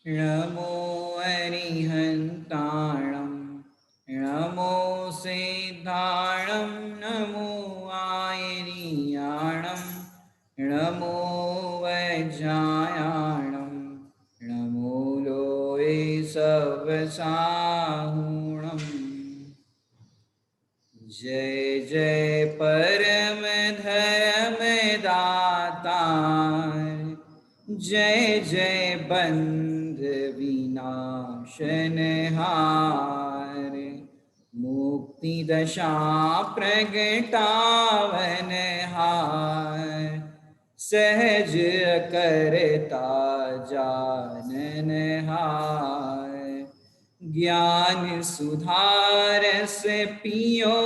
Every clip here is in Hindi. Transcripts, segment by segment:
नमो अरिहन्ताणं नमो सिद्धाणं नमो आयनीयाणं नमो वज्रायाणं नमो लोये सवसाहुणम्। जय जय परम धर्म दातार, जय जय बंध विनाशनहार, मुक्ति दशा प्रगटावनहार, सहज करता जाननहार। ज्ञान सुधार से पियो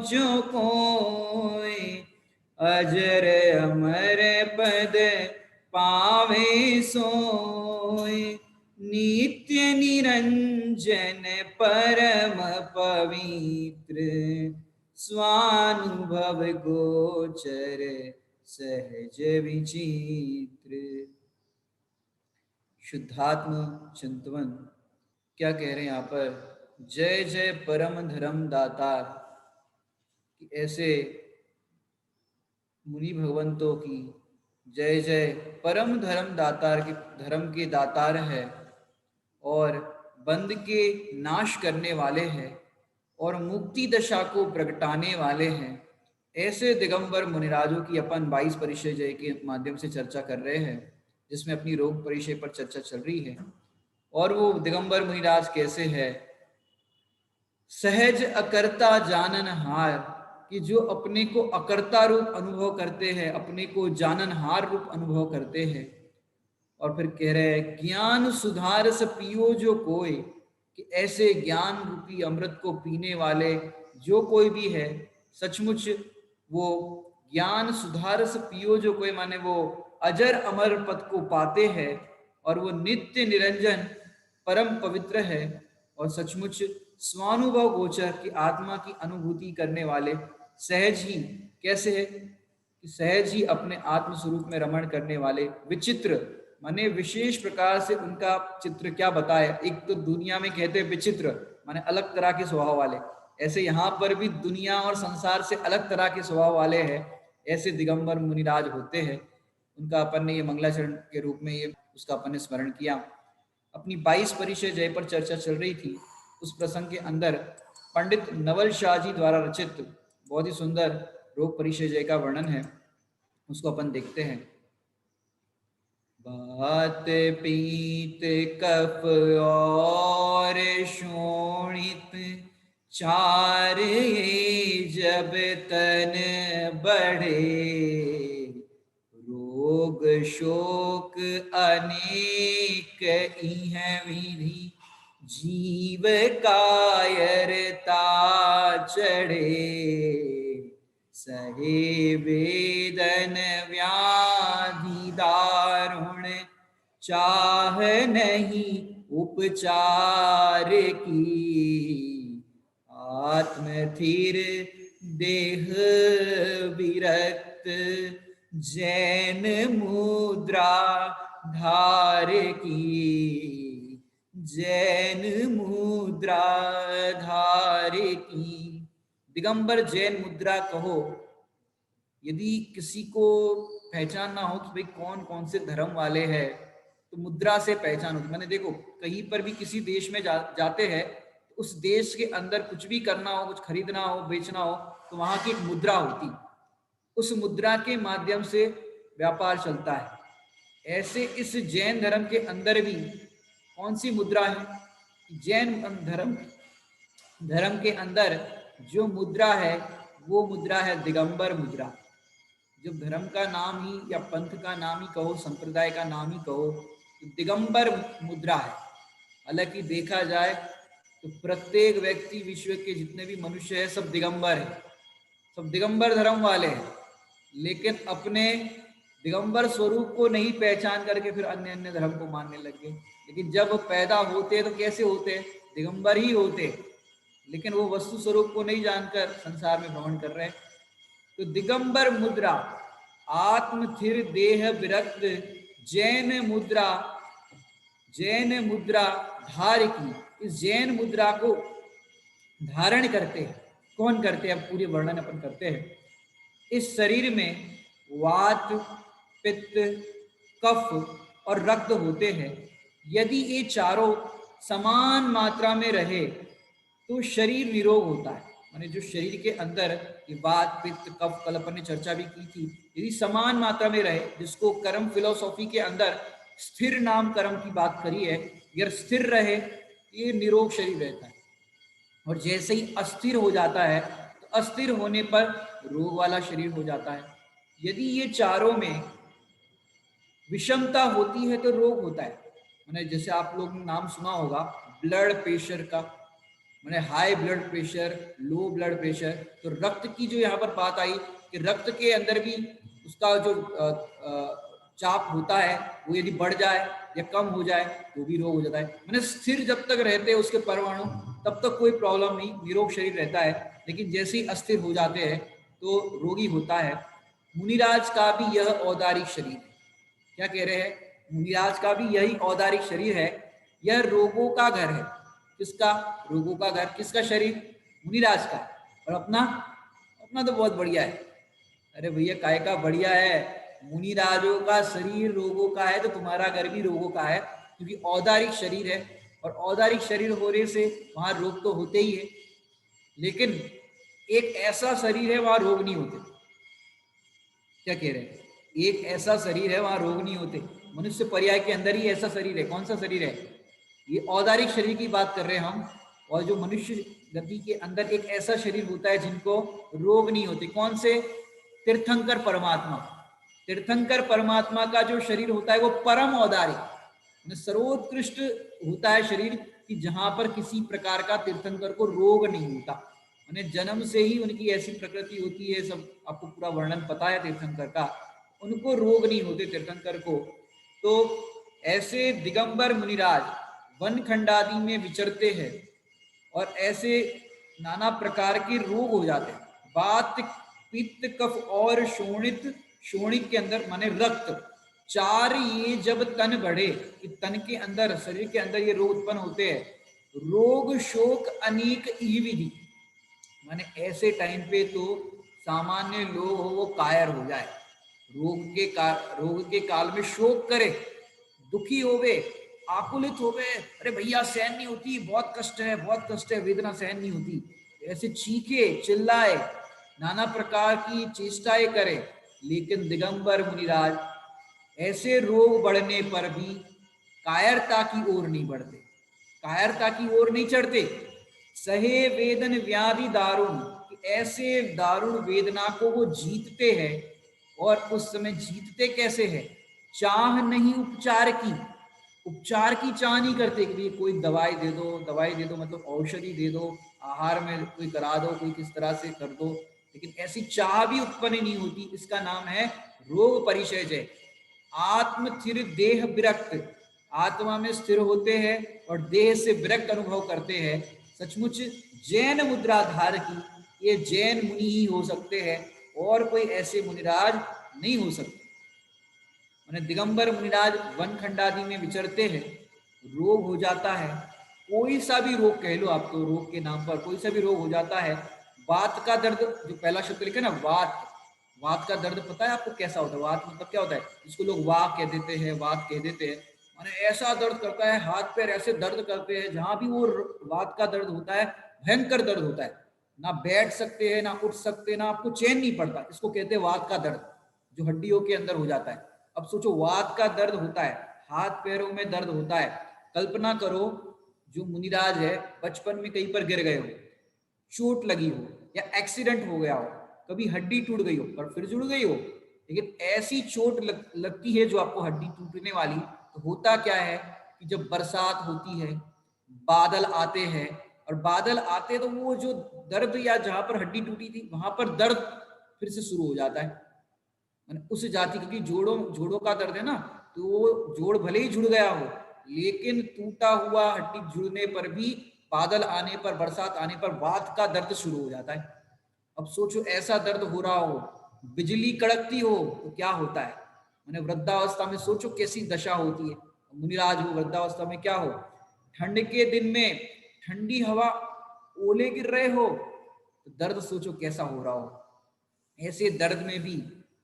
जो कोई, अजर अमर पद पावे सोई। नित्य निरंजन परम पवित्र, स्वानुभव गोचर सहज विचित्र। शुद्धात्म चिंतवन क्या कह रहे हैं यहाँ पर? जय जय परम धर्म दातार, कि ऐसे मुनि भगवंतों की जय जय। परम धर्म दातार के, धर्म के दातार है और बंध के नाश करने वाले हैं और मुक्ति दशा को प्रगटाने वाले हैं। ऐसे दिगंबर मुनिराजों की अपन 22 परिचय जय के माध्यम से चर्चा कर रहे हैं, जिसमें अपनी रोग परिचय पर चर्चा चल रही है। और वो दिगंबर मुनिराज कैसे है? सहज अकर्ता जाननहार, कि जो अपने को अकर्ता रूप अनुभव करते हैं, अपने को जाननहार रूप अनुभव करते हैं। और फिर कह रहे हैं ज्ञान सुधार से पियो जो कोई, कि ऐसे ज्ञान रूपी अमृत को पीने वाले जो कोई भी है, सचमुच वो ज्ञान सुधार से पियो जो कोई, माने वो अजर अमर पद को पाते हैं और वो नित्य निरंजन परम पवित्र है और सचमुच स्वानुभव गोचर की आत्मा की अनुभूति करने वाले, सहज ही कैसे है कि सहज ही अपने आत्म स्वरूप में रमण करने वाले, विचित्र माने विशेष प्रकार से उनका चित्र क्या बताए। एक तो दुनिया में कहते हैं विचित्र माने अलग तरह के स्वभाव वाले, ऐसे यहाँ पर भी दुनिया और संसार से अलग तरह के स्वभाव वाले हैं, ऐसे दिगंबर मुनिराज होते हैं। उनका अपन ने ये मंगलाचरण के रूप में ये उसका अपन ने स्मरण किया। अपनी 22 परिचय जय पर चर्चा चल रही थी, उस प्रसंग के अंदर पंडित नवल शाह जी द्वारा रचित बहुत ही सुंदर रोग परिचय जय का वर्णन है, उसको अपन देखते हैं। बात पीत कफ और शोणित, चार ये जब तन बढ़े, रोग शोक अनेक इह विधि, जीव कायरता चढ़े। सहे वेदन व्याधि दारुण, चाह नहीं उपचार की। आत्म थीर देह विरक्त, जैन मुद्रा धार की। जैन मुद्रा धार की। दिगंबर जैन मुद्रा कहो। यदि किसी को पहचानना हो कि भाई कौन कौन से धर्म वाले हैं, तो मुद्रा से पहचान होती। मैंने देखो कहीं पर भी किसी देश में जाते हैं, तो उस देश के अंदर कुछ भी करना हो, कुछ खरीदना हो, बेचना हो, तो वहां की एक मुद्रा होती, उस मुद्रा के माध्यम से व्यापार चलता है। ऐसे इस जैन धर्म के अंदर भी कौन सी मुद्रा है? जैन धर्म के अंदर जो मुद्रा है वो मुद्रा है दिगंबर मुद्रा। जब धर्म का नाम ही या पंथ का नाम ही कहो, संप्रदाय का नाम ही कहो, तो दिगंबर मुद्रा है। हालांकि देखा जाए तो प्रत्येक व्यक्ति, विश्व के जितने भी मनुष्य है सब दिगंबर है, सब दिगंबर धर्म वाले हैं, लेकिन अपने दिगंबर स्वरूप को नहीं पहचान करके फिर अन्य अन्य धर्म को मानने लग गए। लेकिन जब पैदा होते तो कैसे होते? दिगंबर ही होते, लेकिन वो वस्तु स्वरूप को नहीं जानकर संसार में भ्रमण कर रहे हैं। तो दिगंबर मुद्रा, आत्म थिर देह विरक्त, जैन मुद्रा, जैन मुद्रा धार की, इस जैन मुद्रा को धारण करते हैं। कौन करते हैं, अब पूरी वर्णन अपन करते हैं। इस शरीर में वात, पित्त, कफ और रक्त होते हैं। यदि ये चारों समान मात्रा में रहे तो शरीर निरोग होता है। माने जो शरीर के अंदर ये वात, पित्त, कफ, कल अपन ने चर्चा भी की थी, यदि समान मात्रा में रहे, जिसको कर्म फिलोसॉफी के अंदर स्थिर नाम कर्म की बात करी है, अगर स्थिर रहे ये निरोग शरीर रहता है। और जैसे ही अस्थिर हो जाता है तो अस्थिर होने पर रोग वाला शरीर हो जाता है। यदि ये चारों में विषमता होती है तो रोग होता है। मैंने जैसे आप लोग ने नाम सुना होगा ब्लड प्रेशर का, मैंने high blood pressure, low blood pressure. तो रक्त की जो यहाँ पर बात आई कि रक्त के अंदर भी उसका जो चाप होता है वो यदि बढ़ जाए या कम हो जाए तो भी रोग हो जाता है। मैंने स्थिर जब तक रहते हैं उसके परमाणु तब तक कोई प्रॉब्लम नहीं, निरोग शरीर रहता है। लेकिन जैसे ही अस्थिर हो जाते हैं तो रोगी होता है। मुनिराज का भी यह औदारिक शरीर है। क्या कह रहे हैं, मुनिराज का भी यही औदारिक शरीर है। यह रोगों का घर है। किसका, रोगों का घर, किसका शरीर, मुनिराज का। और अपना, अपना तो बहुत बढ़िया है। अरे भैया काय का बढ़िया है, मुनिराजों का शरीर रोगों का है तो तुम्हारा घर भी रोगों का है, क्योंकि औदारिक शरीर है। और औदारिक शरीर होने से वहां रोग तो होते ही है, लेकिन एक ऐसा शरीर है वहां रोग नहीं होते। क्या कह रहे हैं, एक ऐसा शरीर है वहां रोग नहीं होते। मनुष्य पर्याय के अंदर ही ऐसा शरीर है। कौन सा शरीर है, ये औदारिक शरीर की बात कर रहे हैं हम। और जो मनुष्य गति के अंदर एक ऐसा शरीर होता है जिनको रोग नहीं होते। कौन से, तीर्थंकर परमात्मा। तीर्थंकर परमात्मा का जो शरीर होता है वो परम औदारिक, सर्वोत्कृष्ट होता है शरीर, कि जहां पर किसी प्रकार का तीर्थंकर को रोग नहीं होता। उन्हें जन्म से ही उनकी ऐसी प्रकृति होती है, सब आपको पूरा वर्णन पता है तीर्थंकर का, उनको रोग नहीं होते तीर्थंकर को। तो ऐसे दिगंबर मुनिराज वन खंडादि में विचरते हैं और ऐसे नाना प्रकार के रोग हो जाते हैं। वात, पित्त, कफ और शोणित, शोणित के अंदर माने रक्त, चार ये जब तन बढ़े, कि तन के अंदर, शरीर के अंदर ये रोग उत्पन्न होते हैं। रोग शोक अनेक ई विधि, माने ऐसे टाइम पे तो सामान्य लोग हो वो कायर हो जाए, रोग के काल में शोक करे, दुखी होवे, आकुलित होवे, अरे भैया सहन नहीं होती, बहुत कष्ट है, बहुत कष्ट है, वेदना सहन नहीं होती, ऐसे चीखे चिल्लाए, नाना प्रकार की चेष्टाएं करे। लेकिन दिगंबर मुनिराज ऐसे रोग बढ़ने पर भी कायरता की ओर नहीं बढ़ते, कायरता की ओर नहीं चढ़ते। सहे वेदन व्याधि दारुण, ऐसे दारुण वेदना को वो जीतते हैं। और उस समय जीतते कैसे हैं, चाह नहीं उपचार की, उपचार की चाह नहीं करते कि कोई दवाई दे दो, दवाई दे दो मतलब औषधि दे दो, आहार में कोई करा दो, कोई किस तरह से कर दो, लेकिन ऐसी चाह भी उत्पन्न नहीं होती। इसका नाम है रोग परिचय जय। आत्म स्थिर देह विरक्त, आत्मा में स्थिर होते हैं और देह से विरक्त अनुभव करते हैं। सचमुच जैन मुद्राधार की ये जैन मुनि ही हो सकते हैं, और कोई ऐसे मुनिराज नहीं हो सकते। मैंने दिगंबर मुनिराज वन खंडादि में विचरते हैं, रोग हो जाता है, कोई सा भी रोग कह लो आप, तो रोग के नाम पर कोई सा भी रोग हो जाता है। वात का दर्द, जो पहला शब्द लिखे ना वात, वात का दर्द पता है आपको कैसा होता है, वात मतलब क्या होता है, जिसको लोग वात कह देते हैं, वात कह देते हैं, माने ऐसा दर्द करता है, हाथ पैर ऐसे दर्द करते हैं, जहां भी वो वात का दर्द होता है भयंकर दर्द होता है, ना बैठ सकते हैं, ना उठ सकते, ना आपको चैन नहीं पड़ता, इसको कहते हैं वात का दर्द, जो हड्डियों के अंदर हो जाता है। अब सोचो वात का दर्द होता है, हाथ पैरों में दर्द होता है। कल्पना करो जो मुनिराज है बचपन में कहीं पर गिर गए हो, चोट लगी हो या एक्सीडेंट हो गया हो, कभी हड्डी टूट गई हो पर फिर जुड़ गई हो, लेकिन ऐसी चोट लगती है जो आपको हड्डी टूटने वाली, तो होता क्या है कि जब बरसात होती है, बादल आते हैं, और बादल आते तो वो जो दर्द या जहां पर हड्डी टूटी थी वहां पर दर्द फिर से शुरू हो जाता है। उस जाति, क्योंकि जोड़ों जोड़ों का दर्द है ना, तो वो जोड़ भले ही जुड़ गया हो, लेकिन टूटा हुआ हड्डी जुड़ने पर भी बादल आने पर, बरसात आने पर वात का दर्द शुरू हो जाता है। अब सोचो ऐसा दर्द हो रहा हो, बिजली कड़कती हो तो क्या होता है, मैंने वृद्धावस्था में सोचो कैसी दशा होती है। मुनिराज हो वृद्धावस्था में क्या हो, ठंड के दिन में ठंडी हवा, ओले गिर रहे हो, तो दर्द सोचो कैसा हो रहा हो। ऐसे दर्द में भी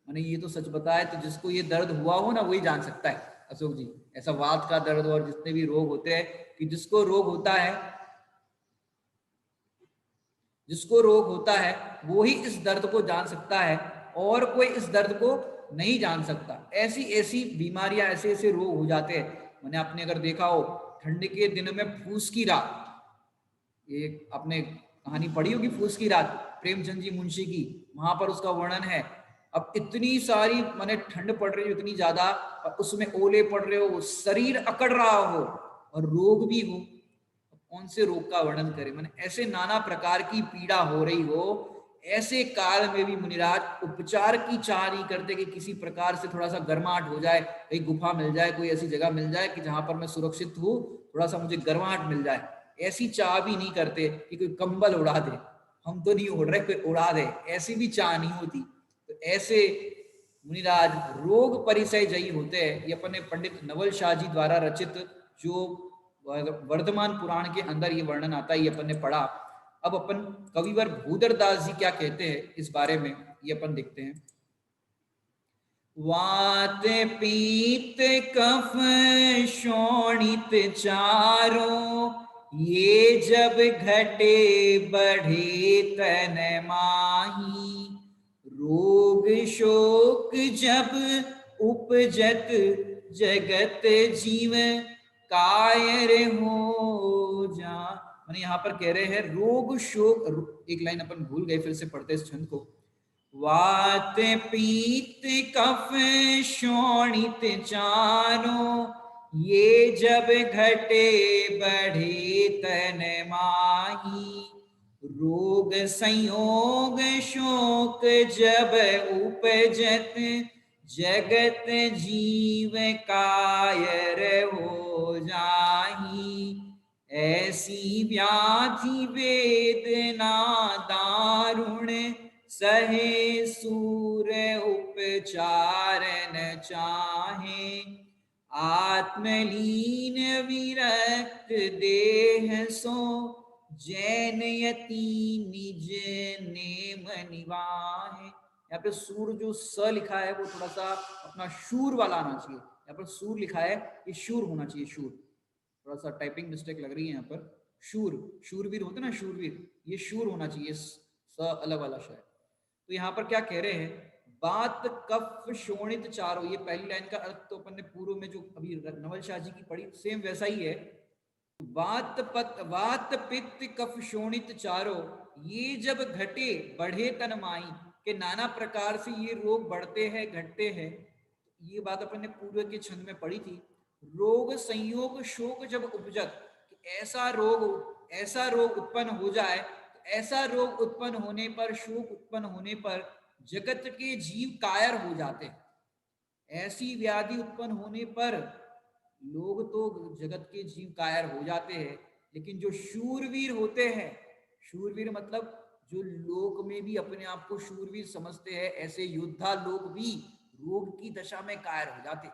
मैंने ये तो सच बताया, तो जिसको ये दर्द हुआ हो ना वही जान सकता है अशोक जी, ऐसा वात का दर्द और जितने भी रोग होते हैं, कि जिसको रोग होता है, जिसको रोग होता है वो ही इस दर्द को जान सकता है, और कोई इस दर्द को नहीं जान सकता। ऐसी ऐसी बीमारियां, ऐसे ऐसे रोग हो जाते हैं। मैंने आपने अगर देखा हो, ठंड के दिन में फूस की रात, ये आपने कहानी पढ़ी होगी फूस की रात, प्रेमचंद जी मुंशी की, वहां पर उसका वर्णन है। अब इतनी सारी माने ठंड पड़ रही हो इतनी ज्यादा, और उसमें ओले पड़ रहे हो, शरीर अकड़ रहा हो और रोग भी हो, कौन से रोग का वर्णन करें। मैंने ऐसे नाना प्रकार की पीड़ा हो रही हो, ऐसे काल में भी मुनिराज उपचार की चाह नहीं करते कि किसी प्रकार से थोड़ा सा गर्माहट हो जाए, कहीं गुफा मिल जाए, कोई ऐसी जगह मिल जाए कि जहां पर मैं सुरक्षित हूँ, थोड़ा सा मुझे गर्माहट मिल जाए। ऐसी चाह भी नहीं करते कि कोई कंबल उड़ा दे, हम तो नहीं उड़ रहे, कोई उड़ा दे, ऐसी भी चाह नहीं होती। तो ऐसे मुनिराज रोग परिचय जयी होते हैं। ये अपने पंडित नवल शाह जी द्वारा रचित जो वर्धमान पुराण के अंदर ये वर्णन आता है, ये अपन ने पढ़ा। अब अपन कविवर भूदर दास जी क्या कहते हैं इस बारे में, ये अपन देखते हैं। वात पीत कफ शोणित चारों, ये जब घटे बढ़े तन माही, रोग शोक जब उपजत जगत जीव, कायर हो जा। मैंने यहाँ पर कह रहे हैं रोग शोक, एक लाइन अपन भूल गए, फिर से पढ़ते इस छंद को। वात पीत कफ शोणित चारों, ये जब घटे बढ़े तन माही, रोग संयोग शोक जब उपजत जगत जीव कायर हो जाही, ऐसी व्याधि वेदना दारुण, सहे सूर उपचार न चाहे, आत्मलीन विरक्त देह सो, जैन यति निज नेम निवाहे। यहाँ पे सूर जो स लिखा है वो थोड़ा सा अपना शूर वाला आना चाहिए, यहाँ पर सूर लिखा है, ये शूर होना चाहिए, शूर, थोड़ा सा टाइपिंग मिस्टेक लग रही है यहाँ पर। शूर, शूरवीर होते ना शूरवीर, ये शूर होना चाहिए, स अलग वाला शायद। तो यहाँ पर क्या कह रहे हैं, बात कफ शोणित चारों, ये पहली लाइन का अर्थ तो अपन ने पूर्व में जो अभी नवल शाह जी की पढ़ी सेम वैसा ही है। वात पित्त कफ शोणित चारों, ये जब घटे बढ़े तन माई, के नाना प्रकार से ये रोग बढ़ते हैं घटते हैं। ये बात अपन ने पूर्व के छंद में पढ़ी थी। रोग संयोग शोक जब उपजत, ऐसा रोग उत्पन्न हो जाए, तो ऐसा रोग उत्पन्न होने पर, शोक उत्पन्न होने पर जगत के जीव कायर हो जाते हैं। ऐसी व्याधि उत्पन्न होने पर लोग तो जगत के जीव कायर हो जाते हैं, लेकिन जो शूरवीर होते हैं, शूरवीर मतलब जो लोक में भी अपने आप को शूरवीर समझते हैं, ऐसे योद्धा लोग भी रोग की दशा में कायर हो जाते,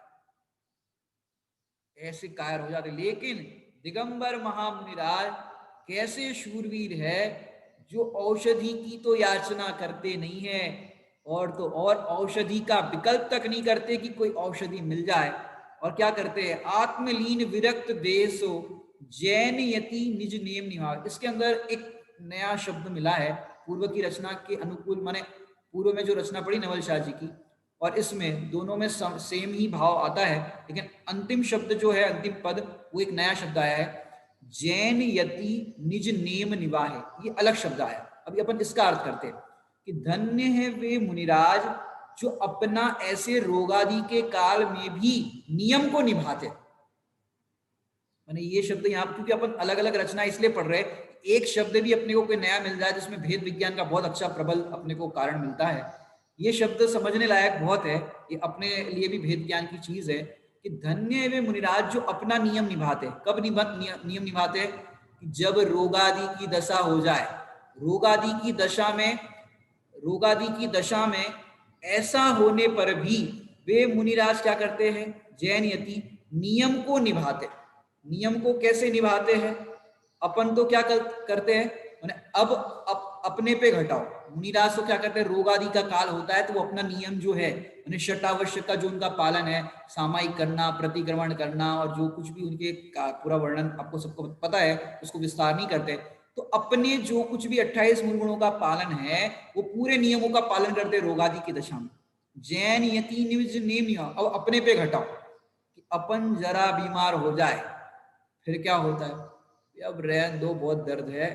ऐसे कायर हो जाते। लेकिन दिगंबर महामुनिराज कैसे शूरवीर है, जो औषधि की तो याचना करते नहीं है, और तो और औषधि का विकल्प तक नहीं करते कि कोई औषधि मिल जाए, और क्या करते हैं, आत्मलीन विरक्त देशो जैन यति निज नेम निवास। इसके अंदर एक नया शब्द मिला है पूर्व की रचना के अनुकूल, माने पूर्व में जो रचना पड़ी नवल शाह जी की, और इसमें दोनों में सेम ही भाव आता है, लेकिन अंतिम शब्द जो है, अंतिम पद, वो एक नया शब्द आया है, जैन यति निज नेम निवाहे, ये अलग शब्द आया। अभी अपन इसका अर्थ करते हैं कि धन्य है वे मुनिराज जो अपना ऐसे रोगादि के काल में भी नियम को निभाते। मैंने ये शब्द यहाँ, क्योंकि अपन अलग अलग रचना इसलिए पढ़ रहे हैं, एक शब्द भी अपने को कोई नया मिल जाए जिसमें भेद विज्ञान का बहुत अच्छा प्रबल अपने को कारण मिलता है। ये शब्द समझने लायक बहुत है, ये अपने लिए भी भेद ज्ञान की चीज है कि धन्य वे मुनिराज जो अपना नियम निभाते। कब नियम निभाते, जब रोगादि की दशा हो जाए, रोगादि की दशा में ऐसा होने पर भी वे मुनिराज क्या करते हैं, जैन यति नियम को निभाते। नियम को कैसे निभाते हैं? अपन तो क्या करते हैं, मैंने अब अपने पे घटाओ। मुनिराज तो क्या करते हैं, रोग आदि का काल होता है तो वो अपना नियम जो है, मैंने शतावश्य का जो उनका पालन है, सामायिक करना, प्रतिक्रमण करना, और जो कुछ भी उनके पूरा वर्णन आपको सबको पता है, उसको विस्तार नहीं करते। तो अपने जो कुछ भी 28 मूल गुणों का पालन है, वो पूरे नियमों का पालन करते रोग आदि की दशा में। जैन यति निज नेम नियम, अब अपने पे घटाओ कि अपन जरा बीमार हो जाए फिर क्या होता है, अब रहन दो, बहुत दर्द है,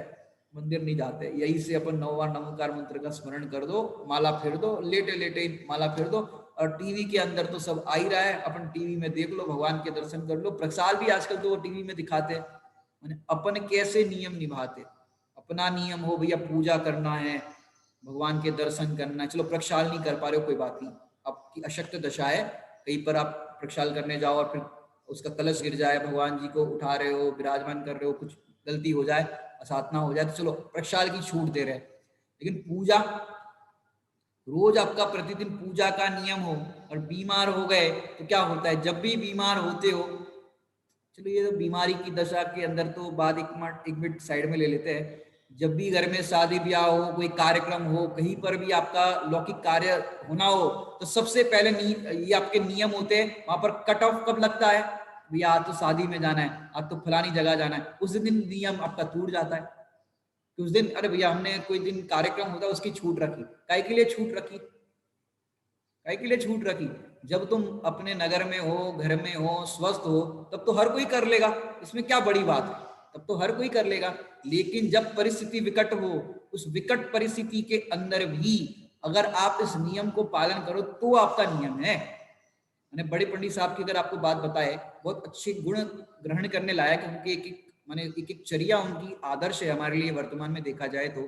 मंदिर नहीं जाते, यही से अपन 9 बार नमोकार मंत्र का स्मरण कर दो, माला फिर दो, लेटे लेटे माला फिर दो, और टीवी के अंदर तो सब आ ही रहा है, अपन टीवी में देख लो, भगवान के दर्शन कर लो। प्रसाद भी आजकल तो वो टीवी में दिखाते हैं। अपन कैसे नियम निभाते? अपना नियम हो भैया, पूजा करना है, भगवान के दर्शन करना है, चलो प्रक्षाल नहीं कर पा रहे हो कोई बात नहीं, आपकी अशक्त दशा है, कहीं पर आप प्रक्षाल करने जाओ और फिर उसका कलश गिर जाए, भगवान जी को उठा रहे हो, विराजमान कर रहे हो, कुछ गलती हो जाए, असाधना हो जाए, तो चलो प्रक्षाल की छूट दे रहे हैं। लेकिन पूजा, रोज आपका प्रतिदिन पूजा का नियम हो और बीमार हो गए तो क्या होता है? जब भी बीमार होते हो, चलो ये तो बीमारी की दशा के अंदर तो बात एक मिनट साइड में ले लेते हैं। जब भी घर में शादी ब्याह हो, कोई कार्यक्रम हो, कहीं पर भी आपका लौकिक कार्य होना हो, तो सबसे पहले ये आपके नियम होते हैं। वहां पर कट ऑफ कब लगता है? भैया आज तो शादी में जाना है, आज तो फलानी जगह जाना है, उस दिन नियम आपका टूट जाता है कि उस दिन अरे भैया हमने कोई दिन कार्यक्रम होता है उसकी छूट रखी। काहे के लिए छूट रखी? काहे के लिए छूट रखी? जब तुम अपने नगर में हो, घर में हो, स्वस्थ हो, तब तो हर कोई कर लेगा, इसमें क्या बड़ी बात है, तब तो हर कोई कर लेगा। लेकिन जब परिस्थिति विकट हो, उस विकट परिस्थिति के अंदर भी अगर आप इस नियम को पालन करो तो आपका नियम है। मैंने बड़े पंडित साहब की अगर आपको बात बताए, बहुत अच्छे गुण ग्रहण करने लायक, उनके एक एक माने एक एक चर्या उनकी आदर्श है हमारे लिए वर्तमान में देखा जाए तो।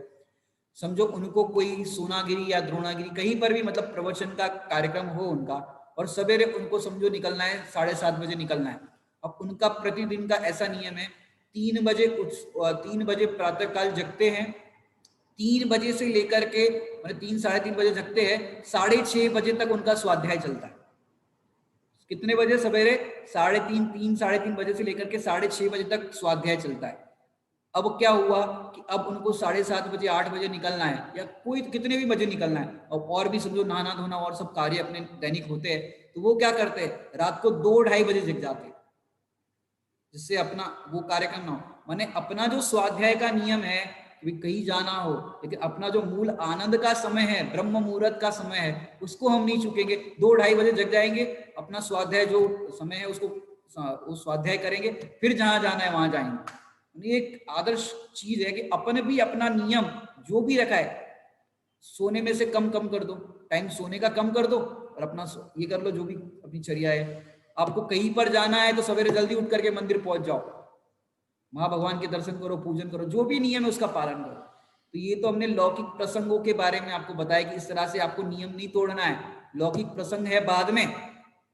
समझो उनको कोई सोनागिरी या द्रोणागिरी कहीं पर भी मतलब प्रवचन का कार्यक्रम हो उनका, और सवेरे उनको समझो निकलना है, 7:30 बजे निकलना है। अब उनका प्रतिदिन का ऐसा नियम है, 3 बजे प्रातः काल जगते हैं, 3 बजे से लेकर के मतलब 3 साढ़े 3 बजे जगते हैं, 6:30 बजे तक उनका स्वाध्याय चलता है। कितने बजे? सवेरे 3 साढ़े 3 बजे से लेकर के 6:30 बजे तक स्वाध्याय चलता है। अब क्या हुआ कि अब उनको 7:30 बजे 8 बजे निकलना है, या कोई कितने भी बजे निकलना है, और भी समझो नहाना धोना और सब कार्य अपने दैनिक होते हैं, तो वो क्या करते हैं, रात को 2-2:30 बजे जग जाते हैं, जिससे अपना वो कार्यक्रम ना हो। माने अपना जो स्वाध्याय का नियम है कि कहीं जाना हो, लेकिन अपना जो मूल आनंद का समय है, ब्रह्म मुहूर्त का समय है, उसको हम नहीं चूकेंगे। 2-2:30 बजे जग जाएंगे, अपना स्वाध्याय जो समय है उसको स्वाध्याय करेंगे, फिर जहां जाना है वहां जाएंगे। एक आदर्श चीज है कि अपन भी अपना नियम जो भी रखा है, सोने में से कम कम कर दो, टाइम सोने का कम कर दो, और अपना ये कर लो जो भी अपनी चर्या है। आपको कहीं पर जाना है तो सवेरे जल्दी उठ करके मंदिर पहुंच जाओ, वहां भगवान के दर्शन करो, पूजन करो, जो भी नियम है उसका पालन करो। तो ये तो हमने लौकिक प्रसंगों के बारे में आपको बताया कि इस तरह से आपको नियम नहीं तोड़ना है। लौकिक प्रसंग है बाद में,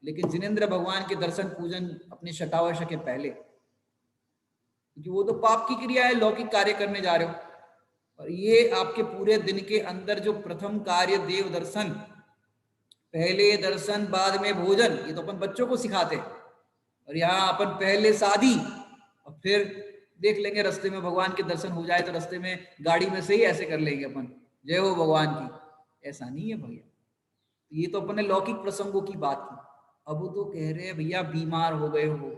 लेकिन जिनेंद्र भगवान के दर्शन पूजन अपने शतावर्ष के पहले, क्योंकि वो तो पाप की क्रिया है, लौकिक कार्य करने जा रहे हो। और ये आपके पूरे दिन के अंदर जो प्रथम कार्य देव दर्शन, पहले दर्शन बाद में भोजन, ये तो अपन बच्चों को सिखाते हैं। और यहाँ अपन पहले शादी और फिर देख लेंगे रास्ते में भगवान के दर्शन हो जाए तो रास्ते में गाड़ी में से ही ऐसे कर लेंगे अपन, जय हो भगवान की। ऐसा नहीं है भैया। ये तो अपने लौकिक प्रसंगों की बात की। अब वो तो कह रहे हैं भैया बीमार हो गए हो,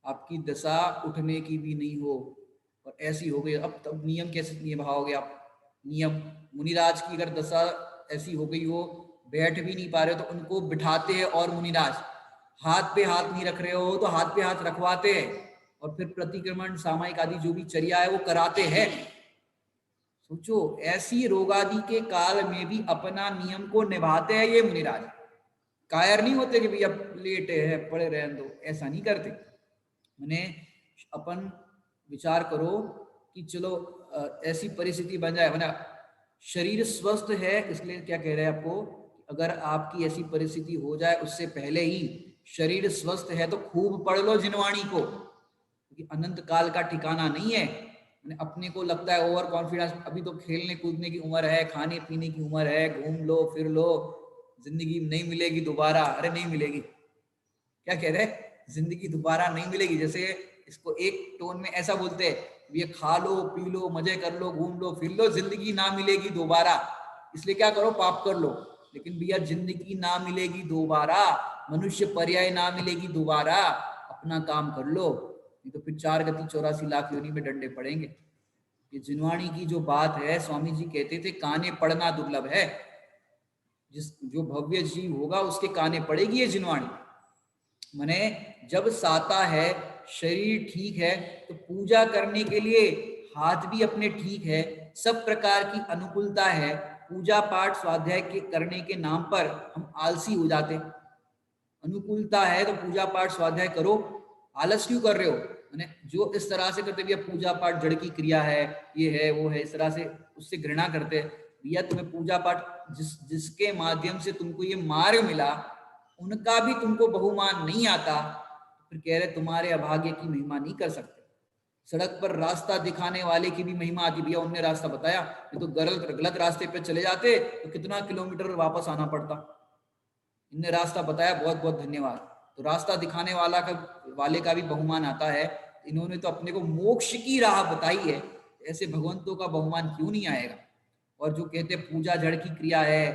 आपकी दशा उठने की भी नहीं हो और ऐसी हो गई, अब तब नियम कैसे निभाओगे आप? नियम, मुनिराज की अगर दशा ऐसी हो गई हो, बैठ भी नहीं पा रहे हो तो उनको बिठाते हैं, और मुनिराज हाथ पे हाथ नहीं रख रहे हो तो हाथ पे हाथ रखवाते हैं, और फिर प्रतिक्रमण सामायिक आदि जो भी चर्या है वो कराते हैं। सोचो ऐसी रोगादि के काल में भी अपना नियम को निभाते हैं ये मुनिराज। कायर नहीं होते कि भैया लेटे हैं पड़े रहने दो, ऐसा नहीं करते। मैंने अपन विचार करो कि चलो ऐसी परिस्थिति बन जाए, मैंने शरीर स्वस्थ है इसलिए क्या कह रहे हैं आपको, अगर आपकी ऐसी परिस्थिति हो जाए उससे पहले ही शरीर स्वस्थ है तो खूब पढ़ लो जिनवाणी को, क्योंकि अनंत काल का ठिकाना नहीं है। मैंने अपने को लगता है ओवर कॉन्फिडेंस, अभी तो खेलने कूदने की उम्र है, खाने पीने की उम्र है, घूम लो फिर लो, जिंदगी नहीं मिलेगी दोबारा। अरे नहीं मिलेगी, क्या कह रहे, जिंदगी दोबारा नहीं मिलेगी। जैसे इसको एक टोन में ऐसा बोलते हैं, ये खा लो पी लो मजे कर लो घूम लो फिर लो, जिंदगी ना मिलेगी दोबारा, इसलिए क्या करो पाप कर लो। लेकिन भैया जिंदगी ना मिलेगी दोबारा, मनुष्य पर्याय ना मिलेगी दोबारा, अपना काम कर लो, नहीं तो फिर 4 गति 84 लाख योनि में डंडे पड़ेंगे। ये जिनवाणी की जो बात है, स्वामी जी कहते थे काने पड़ना दुर्लभ है, जिस जो भव्य जीव होगा उसके काने पड़ेगी ये जिनवाणी। मने जब साता है, शरीर ठीक है, तो पूजा करने के लिए हाथ भी अपने ठीक है, सब प्रकार की अनुकूलता है, पूजा पाठ स्वाध्याय के करने के नाम पर हम आलसी हो जाते। अनुकूलता है तो पूजा पाठ स्वाध्याय करो, आलस क्यों कर रहे हो? मैंने जो इस तरह से करते भैया पूजा पाठ जड़ की क्रिया है, ये है वो है, इस तरह से उससे घृणा करते भैया। तुम्हें पूजा पाठ जिसके माध्यम से तुमको ये मार्ग मिला, उनका भी तुमको बहुमान नहीं आता, फिर कह रहे तुम्हारे अभाग्य की महिमा नहीं कर सकते। सड़क पर रास्ता दिखाने वाले की भी महिमा आती, भैया उनने रास्ता बताया, नहीं तो गलत रास्ते पे चले जाते तो कितना किलोमीटर वापस आना पड़ता। इनने रास्ता बताया, बहुत बहुत धन्यवाद। तो रास्ता दिखाने वाले का भी बहुमान आता है। इन्होंने तो अपने को मोक्ष की राह बताई है, ऐसे भगवंतों का बहुमान क्यों नहीं आएगा? और जो कहते पूजा जड़ की क्रिया है,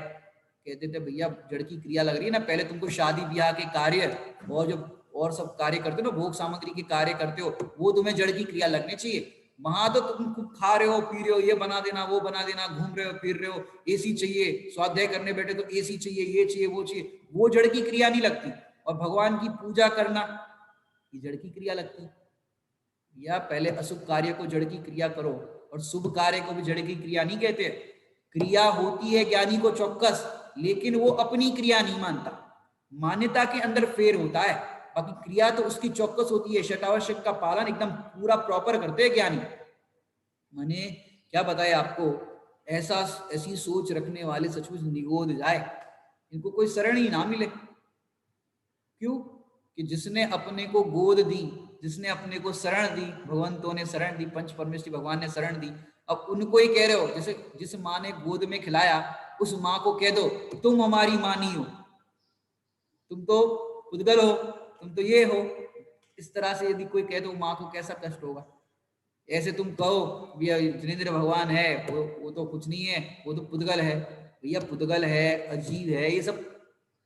कहते थे भैया जड़ की क्रिया लग रही है ना, पहले तुमको शादी ब्याह के कार्य और जो और सब कार्य करते हो ना, भोग सामग्री के कार्य करते हो, वो तुम्हें जड़ की क्रिया लगनी चाहिए। वहां तो तुम खूब खा रहे हो पी रहे हो, ये बना देना वो बना देना, घूम रहे हो फिर रहे हो, एसी चाहिए, स्वाध्याय करने बैठे तो एसी चाहिए, ये चाहिए वो चाहिए, वो जड़ की क्रिया नहीं लगती। और भगवान की पूजा करना ये जड़ की क्रिया लगती। या पहले अशुभ कार्य को जड़ की क्रिया करो, और शुभ कार्य को भी जड़ की क्रिया नहीं कहते। क्रिया होती है ज्ञानी को चौकस, लेकिन वो अपनी क्रिया नहीं मानता, मान्यता के अंदर फेर होता है, बाकी क्रिया तो उसकी चौकस होती है। शतावश्यक का पालन एकदम पूरा प्रॉपर करते हैं ज्ञानी। मैंने क्या बताया आपको, ऐसी सोच रखने वाले सचमुच निगोद जाए, इनको कोई शरण ही ना मिले। क्यों? कि जिसने अपने को गोद दी, जिसने अपने को शरण दी, भगवंतों ने शरण दी, पंच परमेश्वरी भगवान ने शरण दी, अब उनको ही कह रहे हो। जैसे जिस माँ ने गोद में खिलाया, उस माँ को कह दो तुम हमारी माँ नहीं हो, तुम तो उद्गल हो, तुम तो ये हो। इस तरह से यदि कोई कह दो माँ को, कैसा कष्ट होगा। ऐसे तुम कहो भैया जिनेंद्र भगवान है, वो तो कुछ नहीं है, वो तो पुद्गल है। भैया पुद्गल है, अजीब है, ये सब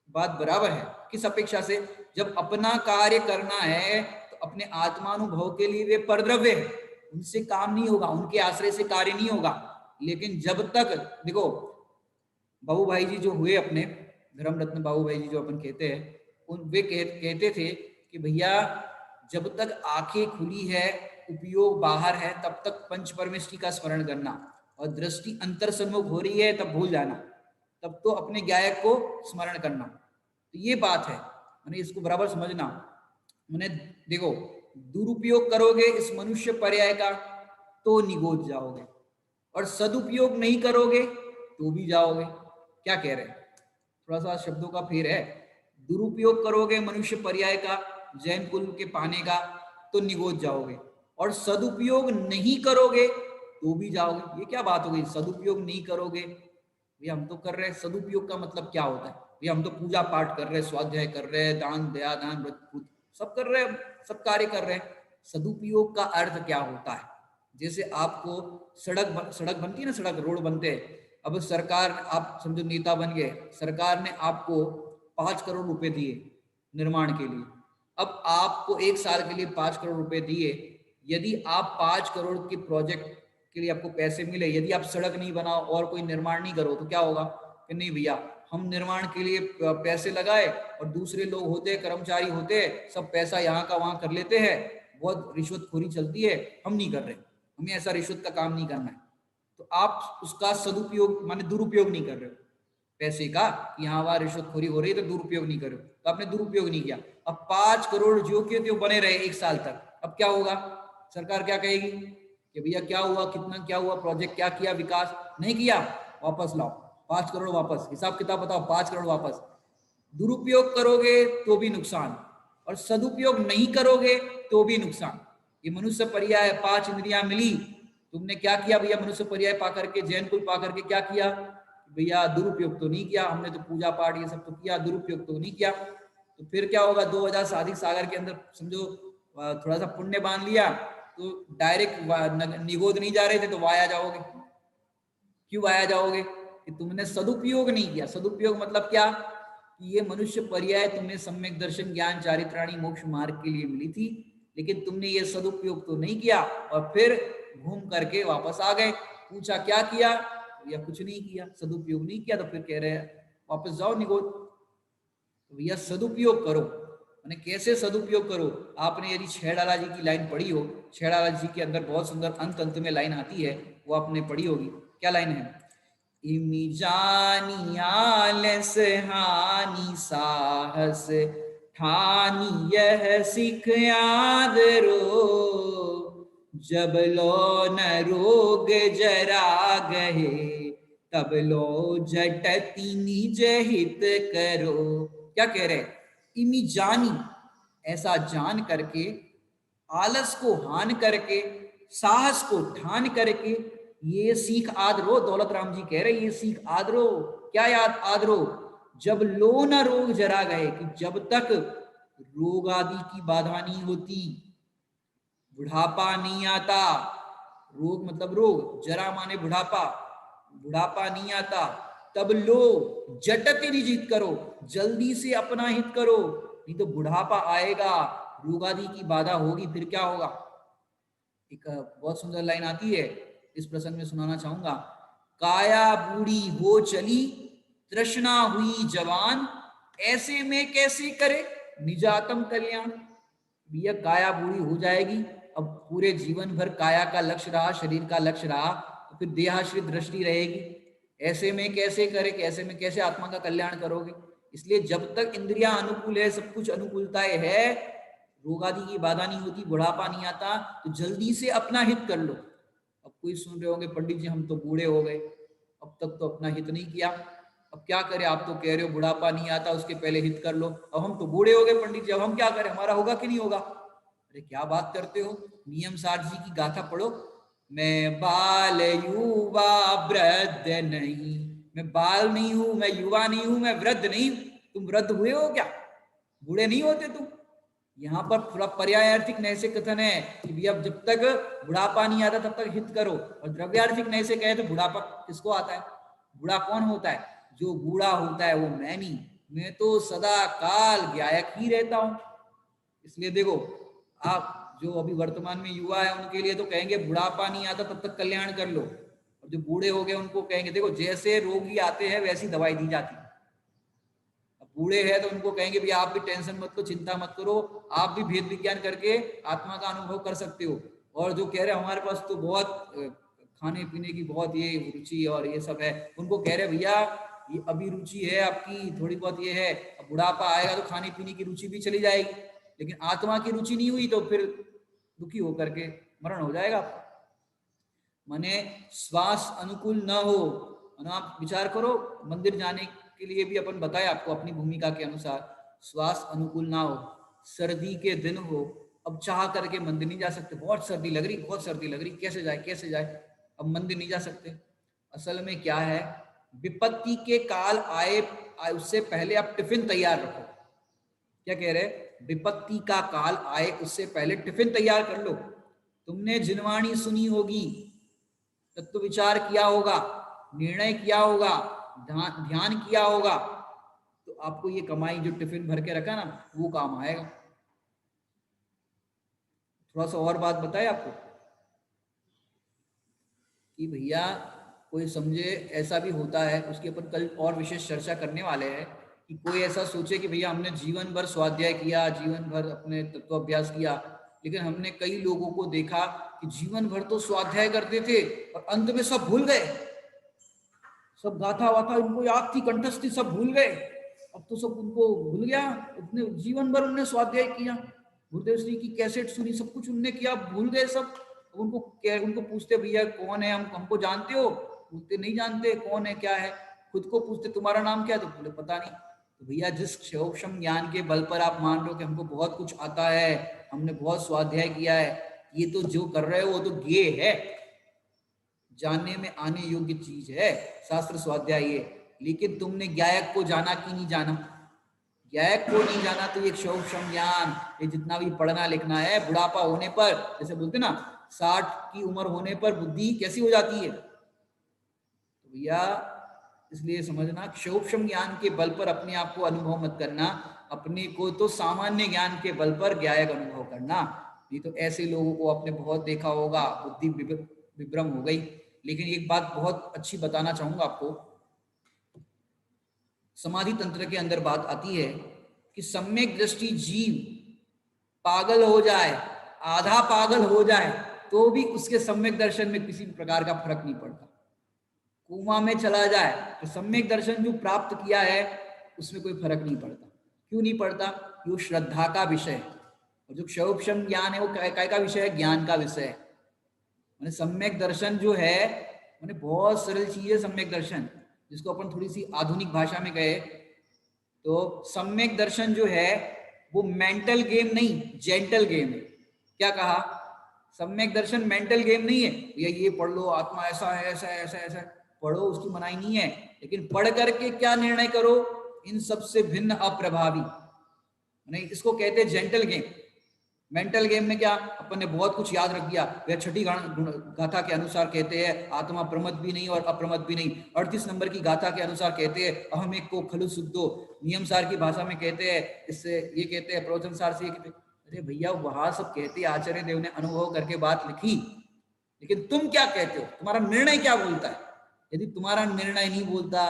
बात बराबर है। किस अपेक्षा से? जब अपना कार्य करना है तो अपने आत्मानुभव के लिए वे परद्रव्य है, उनसे काम नहीं होगा, उनके आश्रय से कार्य नहीं होगा। लेकिन जब तक देखो, बाबू भाई जी जो हुए अपने, धर्म रत्न बाबू भाई जी जो अपन कहते हैं, वे कहते थे कि भैया जब तक आंखें खुली है, उपयोग बाहर है, तब तक पंच परमेष्टि का स्मरण करना, और दृष्टि अंतर सन्मुख हो रही है तब भूल जाना, तब तो अपने गायक को स्मरण करना। तो ये बात है, मैंने इसको बराबर समझना। मैंने देखो, दुरुपयोग करोगे इस मनुष्य पर्याय का तो निगोद जाओगे, और सदुपयोग नहीं करोगे तो भी जाओगे। क्या कह रहे हैं? थोड़ा सा शब्दों का फेर है। दुरुपयोग करोगे मनुष्य पर्याय का, जैन कुल के पाने का, तो निगोद जाओगे, और सदुपयोग नहीं करोगे तो भी जाओगे। ये क्या बात हो गई, सदुपयोग नहीं करोगे? भैया हम तो कर रहे हैं। सदुपयोग का मतलब क्या होता है? भैया हम तो पूजा पाठ कर रहे हैं, स्वाध्याय कर रहे हैं, दान दया दान व्रत सब कर रहे हैं, सब कार्य कर रहे हैं। सदुपयोग का अर्थ क्या होता है? जैसे आपको सड़क बनती है ना, सड़क रोड बनते हैं। अब सरकार, आप समझो नेता बन गए, सरकार ने आपको 5 करोड़ रुपए दिए निर्माण के लिए। अब आपको 1 साल के लिए 5 करोड़ रुपए दिए। यदि आप 5 करोड़ के प्रोजेक्ट के लिए आपको पैसे मिले, यदि आप सड़क नहीं बनाओ और कोई निर्माण नहीं करो, तो क्या होगा कि नहीं भैया हम निर्माण के लिए पैसे लगाए, और दूसरे लोग होते, कर्मचारी होते, सब पैसा यहाँ का वहां कर लेते हैं, बहुत रिश्वतखोरी चलती है, हम नहीं कर रहे, हमें ऐसा रिश्वत का काम नहीं करना है। तो आप उसका सदुपयोग माने दुरुपयोग नहीं कर रहे हो पैसे का, कि यहाँ वहां रिश्वतखोरी हो रही है तो दुरुपयोग नहीं कर रहे हो, तो आपने दुरुपयोग नहीं किया। अब 5 करोड़ जो के त्यों बने रहे 1 साल तक, अब क्या होगा? सरकार क्या कहेगी कि भैया क्या हुआ, कितना क्या हुआ, प्रोजेक्ट क्या किया, विकास नहीं किया, वापस लाओ 5 करोड़ वापस, हिसाब किताब बताओ 5 करोड़ वापस। दुरुपयोग करोगे तो भी नुकसान, और सदुपयोग नहीं करोगे तो भी नुकसान। ये मनुष्य पर्याय 5 इंद्रियां मिली, तुमने क्या किया भैया मनुष्य पर्याय पा करके, जैन कुल पा करके क्या किया? भैया दुरुपयोग तो नहीं किया हमने, तो पूजा पाठ ये सब तो किया, दुरुपयोग तो नहीं किया। तो फिर क्या होगा, 2000 साधिक सागर के अंदर समझो थोड़ा सा पुण्य बांध लिया तो डायरेक्ट निगोद नहीं जा रहे थे तो वाया जाओगे। क्यों वाया जाओगे? कि तुमने सदुपयोग नहीं किया। सदुपयोग मतलब क्या? कि ये मनुष्य पर्याय तुम्हें सम्यक दर्शन ज्ञान चारित्राणी मोक्ष मार्ग के लिए मिली थी, लेकिन तुमने ये सदुपयोग तो नहीं किया और फिर घूम करके वापस आ गए। पूछा क्या किया? या कुछ नहीं किया, सदुपयोग नहीं किया, तो फिर कह रहे हैं वापस जाओ निगोद। तो भैया सदुपयोग करो, मैंने कैसे सदुपयोग करो? आपने यदि छेड़ाला जी की लाइन पढ़ी हो, छेड़ाला जी के अंदर बहुत सुंदर अंत अंत में लाइन आती है, वो आपने पढ़ी होगी। क्या लाइन है? इमि जानी आलस हानि साहस ठानी यह सिख आदरो, जब लो न रोग जरा गहे तब लो जटति निज हित करो। क्या कह रहे? इमि जानी, ऐसा जान करके, आलस को हान करके, साहस को ठान करके, ये सीख आदरो। दौलत राम जी कह रहे ये सीख आदरो। क्या याद आदरो? जब लो न रोग जरा गए, कि जब तक रोग आदि की बाधा नहीं होती, बुढ़ापा नहीं आता, रोग मतलब रोग, जरा माने बुढ़ापा, बुढ़ापा नहीं आता, तब लो जटति निज हित करो, जल्दी से अपना हित करो, नहीं तो बुढ़ापा आएगा, रोग आदि की बाधा होगी, फिर क्या होगा? एक बहुत सुंदर लाइन आती है, इस प्रसंग में सुनाना चाहूंगा। काया बूढ़ी हो चली तृष्णा हुई जवान, ऐसे में कैसे करे निजातम कल्याण। भैया काया बूढ़ी हो जाएगी, अब पूरे जीवन भर काया का लक्ष्य रहा, शरीर का लक्ष्य रहा, तो फिर देहाश्रित दृष्टि रहेगी। ऐसे में कैसे करे, ऐसे में कैसे आत्मा का कल्याण करोगे? इसलिए जब तक इंद्रियां अनुकूल है, सब कुछ अनुकूलताएं है, रोग आदि की बाधा नहीं होती, बुढ़ापा नहीं आता, तो जल्दी से अपना हित कर लो। अब कोई सुन रहे होंगे, पंडित जी हम तो बूढ़े हो गए, अब तक तो अपना हित नहीं किया, अब क्या करें? आप तो कह रहे हो बुढ़ापा नहीं आता, उसके पहले हित कर लो। अब हम तो बूढ़े हो गए पंडित जी, अब हम क्या करें? हमारा होगा कि नहीं होगा? अरे क्या बात करते हो? नियम सार जी की गाथा पढ़ो। मैं बाल युवा वृद्ध नहीं, मैं बाल नहीं हूं, मैं युवा नहीं हूं, मैं वृद्ध नहीं। तुम वृद्ध हुए हो क्या? बूढ़े नहीं होते तुम। यहाँ पर थोड़ा पर्यायार्थिक नैसे कथन है कि भैया जब तक बुढ़ापा नहीं आता तब तक हित करो, और द्रव्यार्थिक नैसे कहे तो बुढ़ापा किसको आता है? बूढ़ा कौन होता है? जो बूढ़ा होता है वो मैं नहीं, मैं तो सदा काल गायक ही रहता हूं। इसलिए देखो, आप जो अभी वर्तमान में युवा है उनके लिए तो कहेंगे बुढ़ापा नहीं आता तब तक कल्याण कर लो, और जो बूढ़े हो गए उनको कहेंगे देखो जैसे रोगी आते हैं वैसी दवाई दी जाती है। अब बूढ़े हैं तो उनको कहेंगे भैया आप भी टेंशन मत लो, चिंता मत करो, आप भी भेद विज्ञान करके आत्मा का अनुभव कर सकते हो। और जो कह रहे हैं हमारे पास तो बहुत खाने पीने की बहुत ये रुचि और ये सब है, उनको कह रहे भैया ये अभी रुचि है आपकी थोड़ी बहुत ये है, अब बुढ़ापा आएगा तो खाने पीने की रुचि भी चली जाएगी, लेकिन आत्मा की रुचि नहीं हुई तो फिर दुखी होकर के मरण हो जाएगा आपका। माने श्वास अनुकूल न हो, आप विचार करो, मंदिर जाने के लिए भी अपन बताए आपको अपनी भूमिका के अनुसार, श्वास अनुकूल ना हो, सर्दी के दिन हो, अब चाह करके मंदिर नहीं जा सकते, बहुत सर्दी लग रही, बहुत सर्दी लग रही, कैसे जाए कैसे जाए, अब मंदिर नहीं जा सकते। असल में क्या है, विपत्ति के काल आए उससे पहले आप टिफिन तैयार रखो। क्या कह रहे? विपत्ति का काल आए उससे पहले टिफिन तैयार कर लो। तुमने जिनवाणी सुनी होगी, तत्व विचार किया होगा, निर्णय किया होगा, ध्यान किया होगा, तो आपको ये कमाई जो टिफिन भर के रखा ना वो काम आएगा। थोड़ा सा और बात बताए आपको कि भैया कोई समझे ऐसा भी होता है, उसके ऊपर कल और विशेष चर्चा करने वाले हैं, कि कोई ऐसा सोचे कि भैया हमने जीवन भर स्वाध्याय किया, जीवन भर अपने तत्व अभ्यास किया, लेकिन हमने कई लोगों को देखा कि जीवन भर तो स्वाध्याय करते थे और अंत में सब भूल गए, सब गाथा वाथा उनको याद थी, कंठस्थ थी, सब भूल गए, अब तो सब उनको भूल गया, उतने जीवन भर उन्होंने स्वाध्याय किया, गुरुदेव श्री की कैसेट सुनी, सब कुछ उनने किया, भूल गए सब। उनको पूछते भैया कौन है, हम हमको जानते हो? बोलते नहीं जानते, कौन है क्या है? खुद को पूछते तुम्हारा नाम क्या है, तो बोले पता नहीं। तो भैया जिस क्षोक्षम ज्ञान के बल पर आप मान रहे हो कि हमको बहुत कुछ आता है, हमने बहुत स्वाध्याय किया है, ये तो जो कर रहे हो वो तो गे है, जानने में आने योग्य चीज है शास्त्र स्वाध्याय ये, लेकिन तुमने गायक को जाना कि नहीं जाना? ज्ञायक को नहीं जाना तो ये क्षोभ क्षम ज्ञान, ये जितना भी पढ़ना लिखना है, बुढ़ापा होने पर, जैसे बोलते ना 60 की उम्र होने पर बुद्धि कैसी हो जाती है, तो भैया इसलिए समझना, क्षोभक्षम ज्ञान के बल पर अपने आप को अनुभव मत करना, अपने को तो सामान्य ज्ञान के बल पर ज्ञायक अनुभव करना। नहीं तो ऐसे लोगों को आपने बहुत देखा होगा, बुद्धि विभ्रम हो गई। लेकिन एक बात बहुत अच्छी बताना चाहूंगा आपको, समाधि तंत्र के अंदर बात आती है कि सम्यक दृष्टि जीव पागल हो जाए, आधा पागल हो जाए, तो भी उसके सम्यक दर्शन में किसी प्रकार का फर्क नहीं पड़ता। कोमा में चला जाए तो सम्यक दर्शन जो प्राप्त किया है उसमें कोई फर्क नहीं पड़ता। क्यों नहीं पड़ता? वो श्रद्धा का विषय है, और जो क्षोभक्षम ज्ञान है वो काय का विषय है? ज्ञान का विषय है। मैंने सम्यक दर्शन जो है, मैंने बहुत सरल चीज है सम्यक दर्शन, जिसको अपन थोड़ी सी आधुनिक भाषा में कहे तो सम्यक दर्शन जो है वो मेंटल गेम नहीं, जेंटल गेम है। क्या कहा? सम्यक दर्शन मेंटल गेम नहीं है, ये पढ़ लो आत्मा ऐसा है, ऐसा है, ऐसा ऐसा पढ़ो, उसकी मनाही नहीं है, लेकिन पढ़ करके क्या निर्णय करो? इन सबसे भिन्न अप्रभावी, नहीं, इसको कहते हैं जेंटल गेम। मेंटल गेम में क्या, अपन ने बहुत कुछ याद रख दिया, वह छठी गाथा के अनुसार कहते हैं आत्मा प्रमद भी नहीं और अप्रमद भी नहीं। 38 नंबर की गाथा के अनुसार कहते हैं अहम एक को खलु शुद्धो। नियम सार की भाषा में कहते हैं, इससे ये कहते हैं, प्रवचन सार से ये कहते हैं। अरे भैया वहां सब कहते हैं, आचार्य देव ने अनुभव करके बात लिखी, लेकिन तुम क्या कहते हो? तुम्हारा निर्णय क्या बोलता है? यदि तुम्हारा निर्णय नहीं बोलता,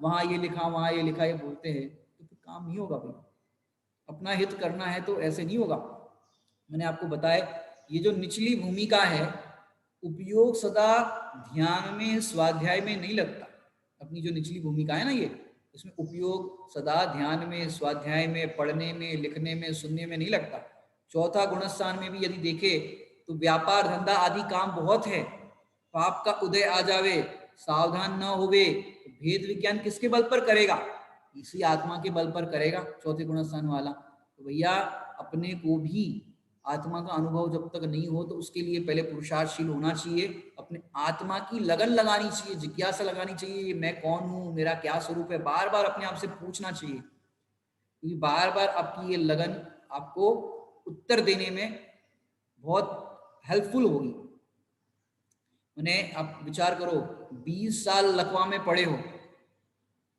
वहां ये लिखा वहां ये लिखा, ये बोलते हैं, तो फिर काम नहीं होगा भाई। अपना हित करना है तो ऐसे नहीं होगा। मैंने आपको बताया, ये जो निचली भूमिका है, उपयोग सदा ध्यान में स्वाध्याय में नहीं लगता। अपनी जो निचली भूमिका है ना, ये इसमें उपयोग सदा ध्यान में स्वाध्याय में पढ़ने में लिखने में सुनने में नहीं लगता। चौथा गुणस्थान में भी यदि देखे तो व्यापार धंधा आदि काम बहुत है, पाप का उदय आ जावे, सावधान न होवे तो भेद विज्ञान किसके बल पर करेगा? इसी आत्मा के बल पर करेगा, चौथे गुणस्थान वाला। तो भैया अपने को भी आत्मा का अनुभव जब तक नहीं हो तो उसके लिए पहले पुरुषार्थशील होना चाहिए, अपने आत्मा की लगन लगानी चाहिए, जिज्ञासा लगानी चाहिए, मैं कौन हूँ, मेरा क्या स्वरूप है, बार बार अपने आप से पूछना चाहिए, क्योंकि बार बार आपकी ये लगन आपको उत्तर देने में बहुत हेल्पफुल होगी। मैंने आप विचार करो, 20 साल लकवा में पड़े हो,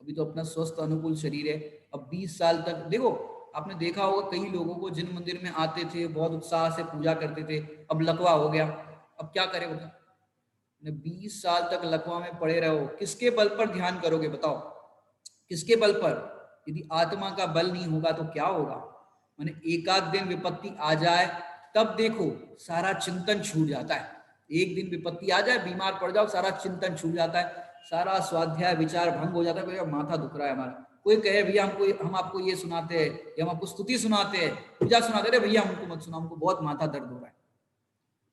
अभी तो अपना स्वस्थ अनुकूल शरीर है, अब 20 साल तक देखो, आपने देखा होगा कई लोगों को जिन मंदिर में आते थे बहुत उत्साह से पूजा करते थे, अब लकवा हो गया, अब क्या करें बता? 20 साल तक लकवा में पड़े रहो, किसके बल पर ध्यान करोगे बताओ? किसके बल पर? यदि आत्मा का बल नहीं होगा तो क्या होगा? मैंने एकाध दिन विपत्ति आ जाए तब देखो सारा चिंतन छूट जाता है। एक दिन विपत्ति आ जाए, बीमार पड़ जाओ, सारा चिंतन छूट जाता है, सारा स्वाध्याय विचार भंग हो जाता है, माथा दुख रहा है हमारा। कोई कहे भैया हमको, हम आपको ये सुनाते हैं या हम आपको स्तुति सुनाते हैं, पूजा सुनाते हैं, भैया हमको मत सुना, हमको बहुत माथा दर्द हो रहा है।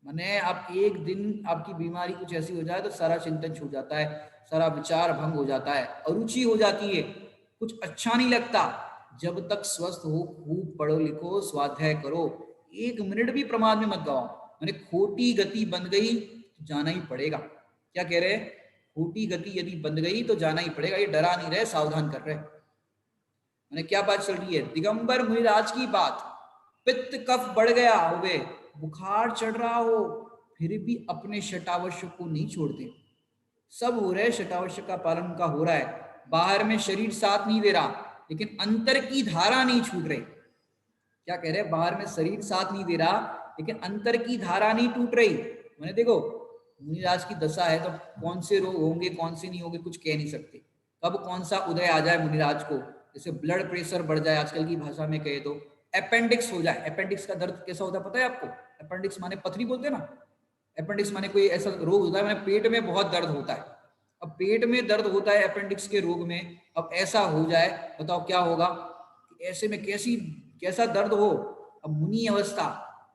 मैंने आप एक दिन आपकी बीमारी कुछ ऐसी हो जाए तो सारा चिंतन छूट जाता है, सारा विचार भंग हो जाता है, अरुचि हो जाती है, कुछ अच्छा नहीं लगता। जब तक स्वस्थ हो खूब पढ़ो लिखो स्वाध्याय करो, 1 मिनट भी प्रमाद में मत गवाओ। मैंने खोटी गति बन गई तो जाना ही पड़ेगा। क्या कह रहे? खोटी गति यदि बन गई तो जाना ही पड़ेगा, ये डरा नहीं रहे, सावधान कर रहे। मैंने क्या बात चल रही है? दिगंबर मुनिराज की बात, पित्त कफ बढ़ गया होवे, बुखार चढ़ रहा हो, फिर भी अपने शटावश्य को नहीं छोड़ते। सब हो रहे, शटावश्य का पालन उनका हो रहा है, बाहर में शरीर साथ नहीं दे रहा, लेकिन अंतर की धारा नहीं छूट रही। क्या कह रहे? बाहर में शरीर साथ नहीं दे रहा, लेकिन अंतर की धारा नहीं टूट रही। मैंने देखो मुनिराज की दशा है, तो कौन से रोग होंगे कौन से नहीं होंगे कुछ कह नहीं सकते, कब कौन सा उदय आ जाए मुनिराज को। जैसे ब्लड प्रेशर बढ़ जाए, आजकल की भाषा में कहे तो अपेंडिक्स हो जाए। अपेंडिक्स का दर्द कैसा होता है पता है आपको? अपेंडिक्स माने पथरी बोलते हैं ना, अपेंडिक्स माने कोई ऐसा रोग होता है, मैंने पेट में बहुत दर्द होता है। अब पेट में दर्द होता है अपेंडिक्स के रोग में, अब ऐसा हो जाए, बताओ क्या होगा? ऐसे में कैसा दर्द हो? अब मुनि अवस्था,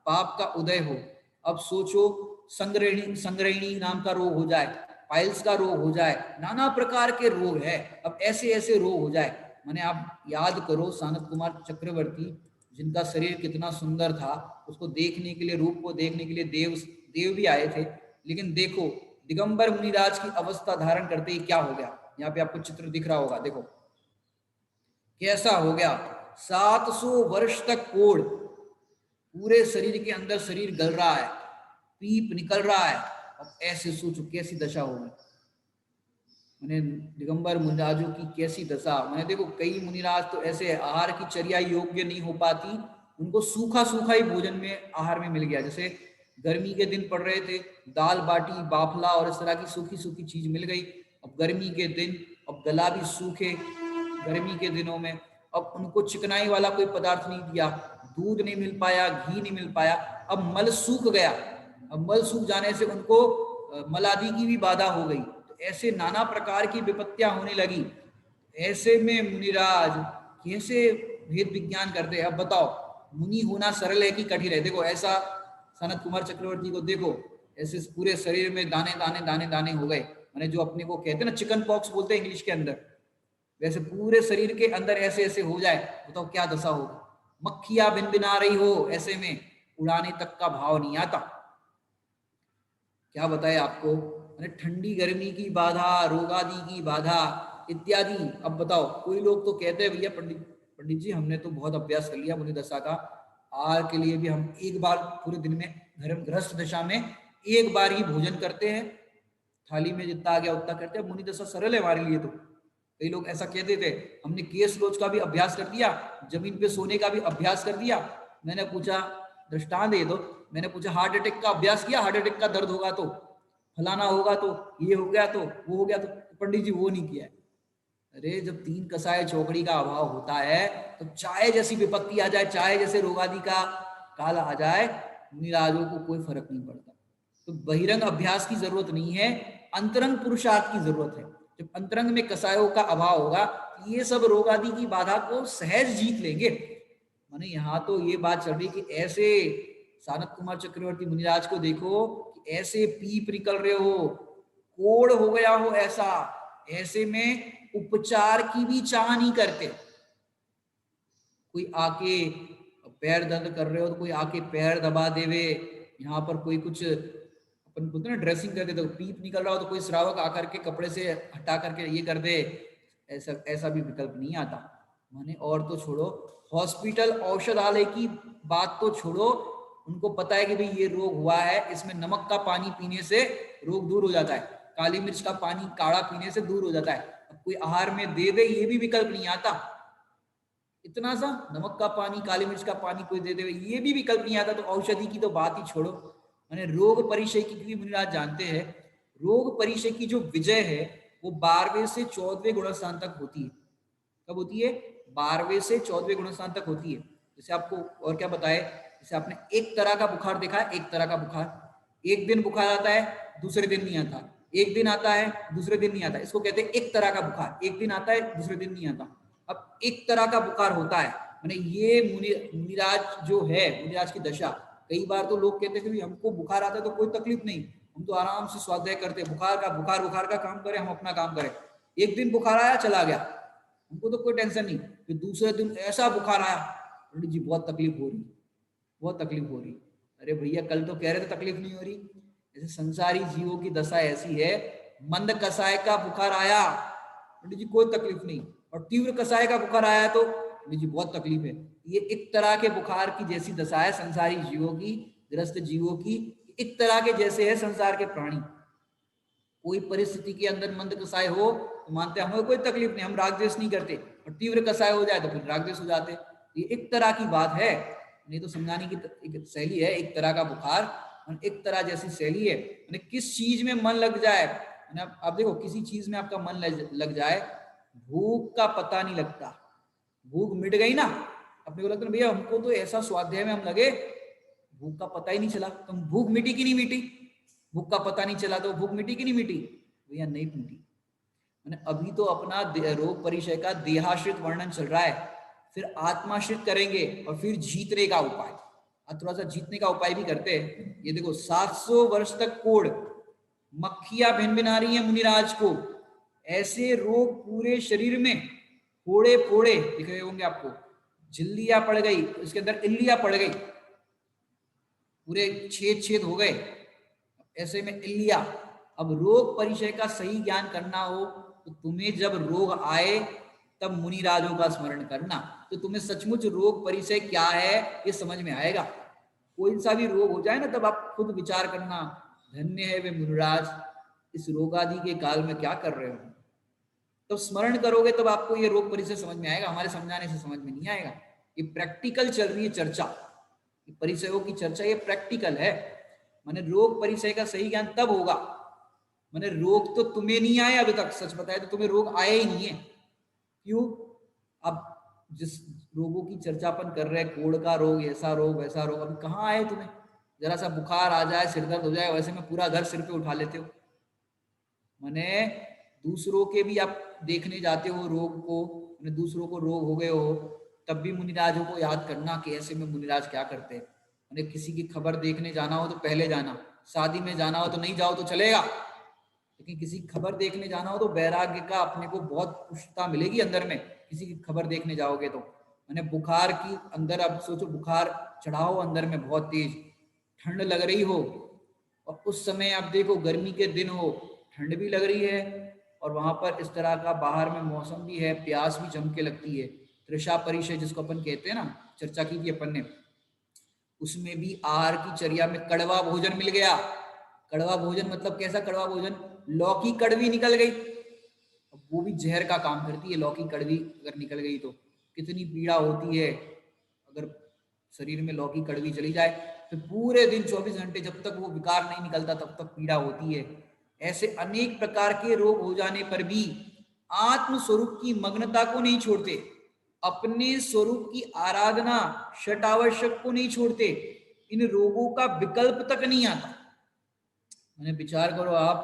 पाप का उदय हो। अब सोचो संग्रहिणी नाम का रोग हो जाए, पाइल्स का रोग हो जाए, नाना प्रकार के रोग है, अब ऐसे ऐसे रोग हो जाए। मैंने आप याद करो सानत कुमार चक्रवर्ती, जिनका शरीर कितना सुंदर था, उसको देखने के लिए, रूप को देखने के लिए देव भी आए थे, लेकिन देखो दिगंबर मुनिराज की अवस्था धारण करते ही क्या हो गया। यहाँ पे आपको चित्र दिख रहा होगा, देखो कैसा हो गया। 700 वर्ष तक कोढ़, पूरे शरीर के अंदर शरीर गल रहा है, पीप निकल रहा है। अब ऐसे सोचो कैसी दशा होगी। मैंने दिगंबर मुनिराजों की कैसी दशा, मैंने देखो कई मुनिराज तो ऐसे आहार की चर्या योग्य नहीं हो पाती, उनको सूखा सूखा ही भोजन में आहार में मिल गया। जैसे गर्मी के दिन पड़ रहे थे, दाल बाटी बाफला और इस तरह की सूखी सूखी चीज मिल गई। अब गर्मी के दिन, अब गला भी सूखे गर्मी के दिनों में, अब उनको चिकनाई वाला कोई पदार्थ नहीं दिया, दूध नहीं मिल पाया, घी नहीं मिल पाया, अब मल सूख गया। अब मल सूख जाने से उनको मलादि की भी बाधा हो गई। तो ऐसे नाना प्रकार की विपत्तियां होने लगी। ऐसे में मुनिराज कैसे भेद विज्ञान करते हैं। अब बताओ, मुनि होना सरल है कि कठिन है। देखो ऐसा सनत कुमार चक्रवर्ती को देखो, ऐसे पूरे शरीर में दाने दाने दाने दाने हो गए, मैंने जो अपने को कहते हैं ना चिकन पॉक्स बोलते हैं इंग्लिश के अंदर, वैसे पूरे शरीर के अंदर ऐसे ऐसे हो जाए, बताओ क्या दशा होगी। मक्खियां भिन भिना रही हो, ऐसे में उड़ाने तक का भाव नहीं आता। क्या बताए आपको, मैंने ठंडी गर्मी की बाधा, रोगादि की बाधा इत्यादि। अब बताओ, कोई लोग तो कहते हैं भैया पंडित जी हमने तो बहुत अभ्यास कर लिया मुनि दशा का, आहार के लिए भी हम एक बार पूरे दिन में गृहस्थ दशा में एक बार ही भोजन करते हैं, थाली में जितना आ गया उतना करते हैं, मुनि दशा सरल है हमारे लिए। तो कई लोग ऐसा कहते थे, हमने केस लोच का भी अभ्यास कर दिया, जमीन पे सोने का भी अभ्यास कर दिया। मैंने पूछा दृष्टांत दे दो, मैंने पूछा हार्ट अटैक का अभ्यास किया, हार्ट अटैक का दर्द होगा तो फलाना होगा, तो ये हो गया तो वो हो गया, तो पंडित जी वो नहीं किया है। अरे जब 3 कसाय चौकड़ी का अभाव होता है तो चाहे जैसी विपत्ति आ जाए, चाहे जैसे रोगादि का काल आ जाए, मुनिराजों को कोई फर्क नहीं पड़ता। तो बहिरंग अभ्यास की जरूरत नहीं है, अंतरंग पुरुषार्थ की जरूरत है। जब अंतरंग में कसायों का अभाव होगा, ये सब रोगादि की बाधा को सहज जीत लेंगे। माने यहाँ तो ये बात चल रही कि ऐसे सानत कुमार चक्रवर्ती मुनिराज को देखो कि ऐसे पीप निकल रहे हो, कोढ़ हो गया हो ऐसा, ऐसे में उपचार की भी चाह नहीं करते। कोई आके पैर दर्द कर रहे हो तो कोई आके पैर दबा देवे, यहाँ पर कोई कुछ अपन बोलते ना ड्रेसिंग कर दे, तो पीप निकल रहा हो तो कोई श्रावक आकर के कपड़े से हटा करके ये कर दे, ऐसा ऐसा भी विकल्प नहीं आता। माने और तो छोड़ो, हॉस्पिटल औषधालय की बात तो छोड़ो, उनको पता है कि भाई ये रोग हुआ है, इसमें नमक का पानी पीने से रोग दूर हो जाता है, काली मिर्च का पानी काढ़ा पीने से दूर हो जाता है। अब कोई आहार में दे दे ये भी विकल्प नहीं आता, इतना सा नमक का पानी काली मिर्च का पानी कोई दे दे ये भी विकल्प नहीं आता। तो औषधि की तो बात ही छोड़ो। मैंने रोग परिचय की भी मुनिराज जानते हैं, रोग परिचय की जो विजय है वो 12वें से 14वें गुणस्थान तक होती है। कब होती है? 12वें से 14वें गुणस्थान तक होती है। जैसे आपको और क्या बताए, जैसे आपने एक तरह का बुखार देखा है, एक तरह का बुखार एक दिन बुखार आता है, दूसरे दिन नहीं आता, एक दिन आता है दूसरे दिन नहीं आता, इसको कहते हैं एक तरह का बुखार, एक दिन आता है दूसरे दिन नहीं आता। अब एक तरह का बुखार होता है, मैंने ये मुनिराज जो है, मुनिराज की दशा, कई बार तो लोग कहते हैं कि हमको बुखार आता है तो कोई तकलीफ नहीं, हम तो आराम से स्वाध्याय करते, बुखार का काम करें, हम अपना काम करें। एक दिन बुखार आया चला गया, हमको तो कोई टेंशन नहीं। फिर दूसरे दिन ऐसा बुखार आया, पंडित जी बहुत तकलीफ हो रही, बहुत तकलीफ हो रही। अरे भैया कल तो कह रहे थे तकलीफ नहीं हो रही। ऐसे संसारी जीवों की दशा ऐसी है, मंद कसाय का बुखार आया, पंडित जी कोई तकलीफ नहीं, और तीव्र कसाय का बुखार आया तो पंडित जी बहुत तकलीफ है। ये एक तरह के बुखार की जैसी दशा है संसारी जीवों की, ग्रस्त जीवों की, एक तरह के जैसे है संसार के प्राणी। कोई परिस्थिति के अंदर मंद कसाय हो तो मानते हमें कोई तकलीफ नहीं, हम राग द्वेष नहीं करते, और तीव्र कसाय हो जाए तो फिर राग द्वेष हो जाते। ये एक तरह की बात है, नहीं तो समझाने की एक शैली है, एक तरह का बुखार और एक तरह जैसी शैली है। किस चीज में मन लग जाए, आप देखो किसी चीज में आपका मन लग जाए, भूख का पता नहीं लगता। भूख मिट गई ना, अपने को लगता है भैया हमको तो ऐसा स्वाध्याय में हम लगे, भूख का पता ही नहीं चला। तो भूख मिटी कि नहीं मिटी? भूख का पता नहीं चला तो भूख मिटी कि नहीं मिटी? भैया नहीं मिटी। मैंने अभी तो अपना रोग परिचय का देहाश्रित वर्णन चल रहा है, फिर आत्माश्रित करेंगे और फिर जीतने का उपाय। थोड़ा सा जीतने का उपाय भी करते हैं। ये देखो 700 वर्ष तक कोढ़, मक्खियां भिन भिना रही है मुनिराज को, ऐसे रोग पूरे शरीर में, फोड़े फोड़े दिख रहे होंगे आपको, झिल्लियां पड़ गई, उसके अंदर इल्लियां पड़ गई, पूरे छेद छेद हो गए, ऐसे में इल्लिया। अब रोग परिचय का सही ज्ञान करना हो तो तुम्हें जब रोग आए तब मुनिराजों का स्मरण करना, तो तुम्हें सचमुच रोग परिचय क्या है ये समझ में आएगा। कोई सा भी रोग हो जाए ना, तब आप खुद विचार करना, धन्य है वे मुनिराज, इस रोग आदि के काल में क्या कर रहे हो। तो स्मरण करोगे तब आपको ये रोग परिचय समझ में आएगा, हमारे समझाने से समझ में नहीं आएगा। ये प्रैक्टिकल चल रही है चर्चा, परिचयों की चर्चा ये प्रैक्टिकल है। माने रोग परिचय का सही ज्ञान तब होगा, माने रोग तो तुम्हें नहीं आए अभी तक, सच बताए तो तुम्हें रोग आए ही नहीं है। क्यों? अब जिस रोगों की चर्चा अपन कर रहे हैं, कोढ़ का रोग, ऐसा रोग वैसा रोग, अभी कहाँ आए तुम्हें? जरा सा बुखार आ जाए, सिर दर्द हो जाए, वैसे में पूरा घर सिर पे उठा लेते हो। माने दूसरों के भी आप देखने जाते हो रोग को, माने दूसरों को रोग हो गए हो, तब भी मुनिराजों को याद करना कि ऐसे में मुनिराज क्या करते हैं। माने किसी की खबर देखने जाना हो तो पहले जाना, शादी में जाना हो तो नहीं जाओ तो चलेगा, लेकिन किसी खबर देखने जाना हो तो वैराग्य का अपने को बहुत पुष्टता मिलेगी अंदर में। किसी की खबर देखने जाओगे तो मैंने बुखार की अंदर, अब सोचो बुखार चढ़ाओ अंदर में बहुत तेज, ठंड लग रही हो, और उस समय आप देखो गर्मी के दिन हो, ठंड भी लग रही है, और वहां पर इस तरह का बाहर में मौसम भी है, प्यास भी जम के लगती है, तृषा परिचय जिसको अपन कहते हैं ना, चर्चा की थी अपन ने, उसमें भी आहार की चर्या में कड़वा भोजन मिल गया। कड़वा भोजन मतलब कैसा कड़वा भोजन? लौकी कड़वी निकल गई, अब वो भी जहर का काम करती है लौकी कड़वी अगर निकल गई तो कितनी पीड़ा होती है। अगर शरीर में लौकी कड़वी चली जाए तो पूरे दिन 24 घंटे जब तक वो विकार नहीं निकलता तब तक पीड़ा होती है। ऐसे अनेक प्रकार के रोग हो जाने पर भी आत्म स्वरूप की मग्नता को नहीं छोड़ते, अपने स्वरूप की आराधना षटावश्यक को नहीं छोड़ते, इन रोगों का विकल्प तक नहीं आता। मैंने विचार करो आप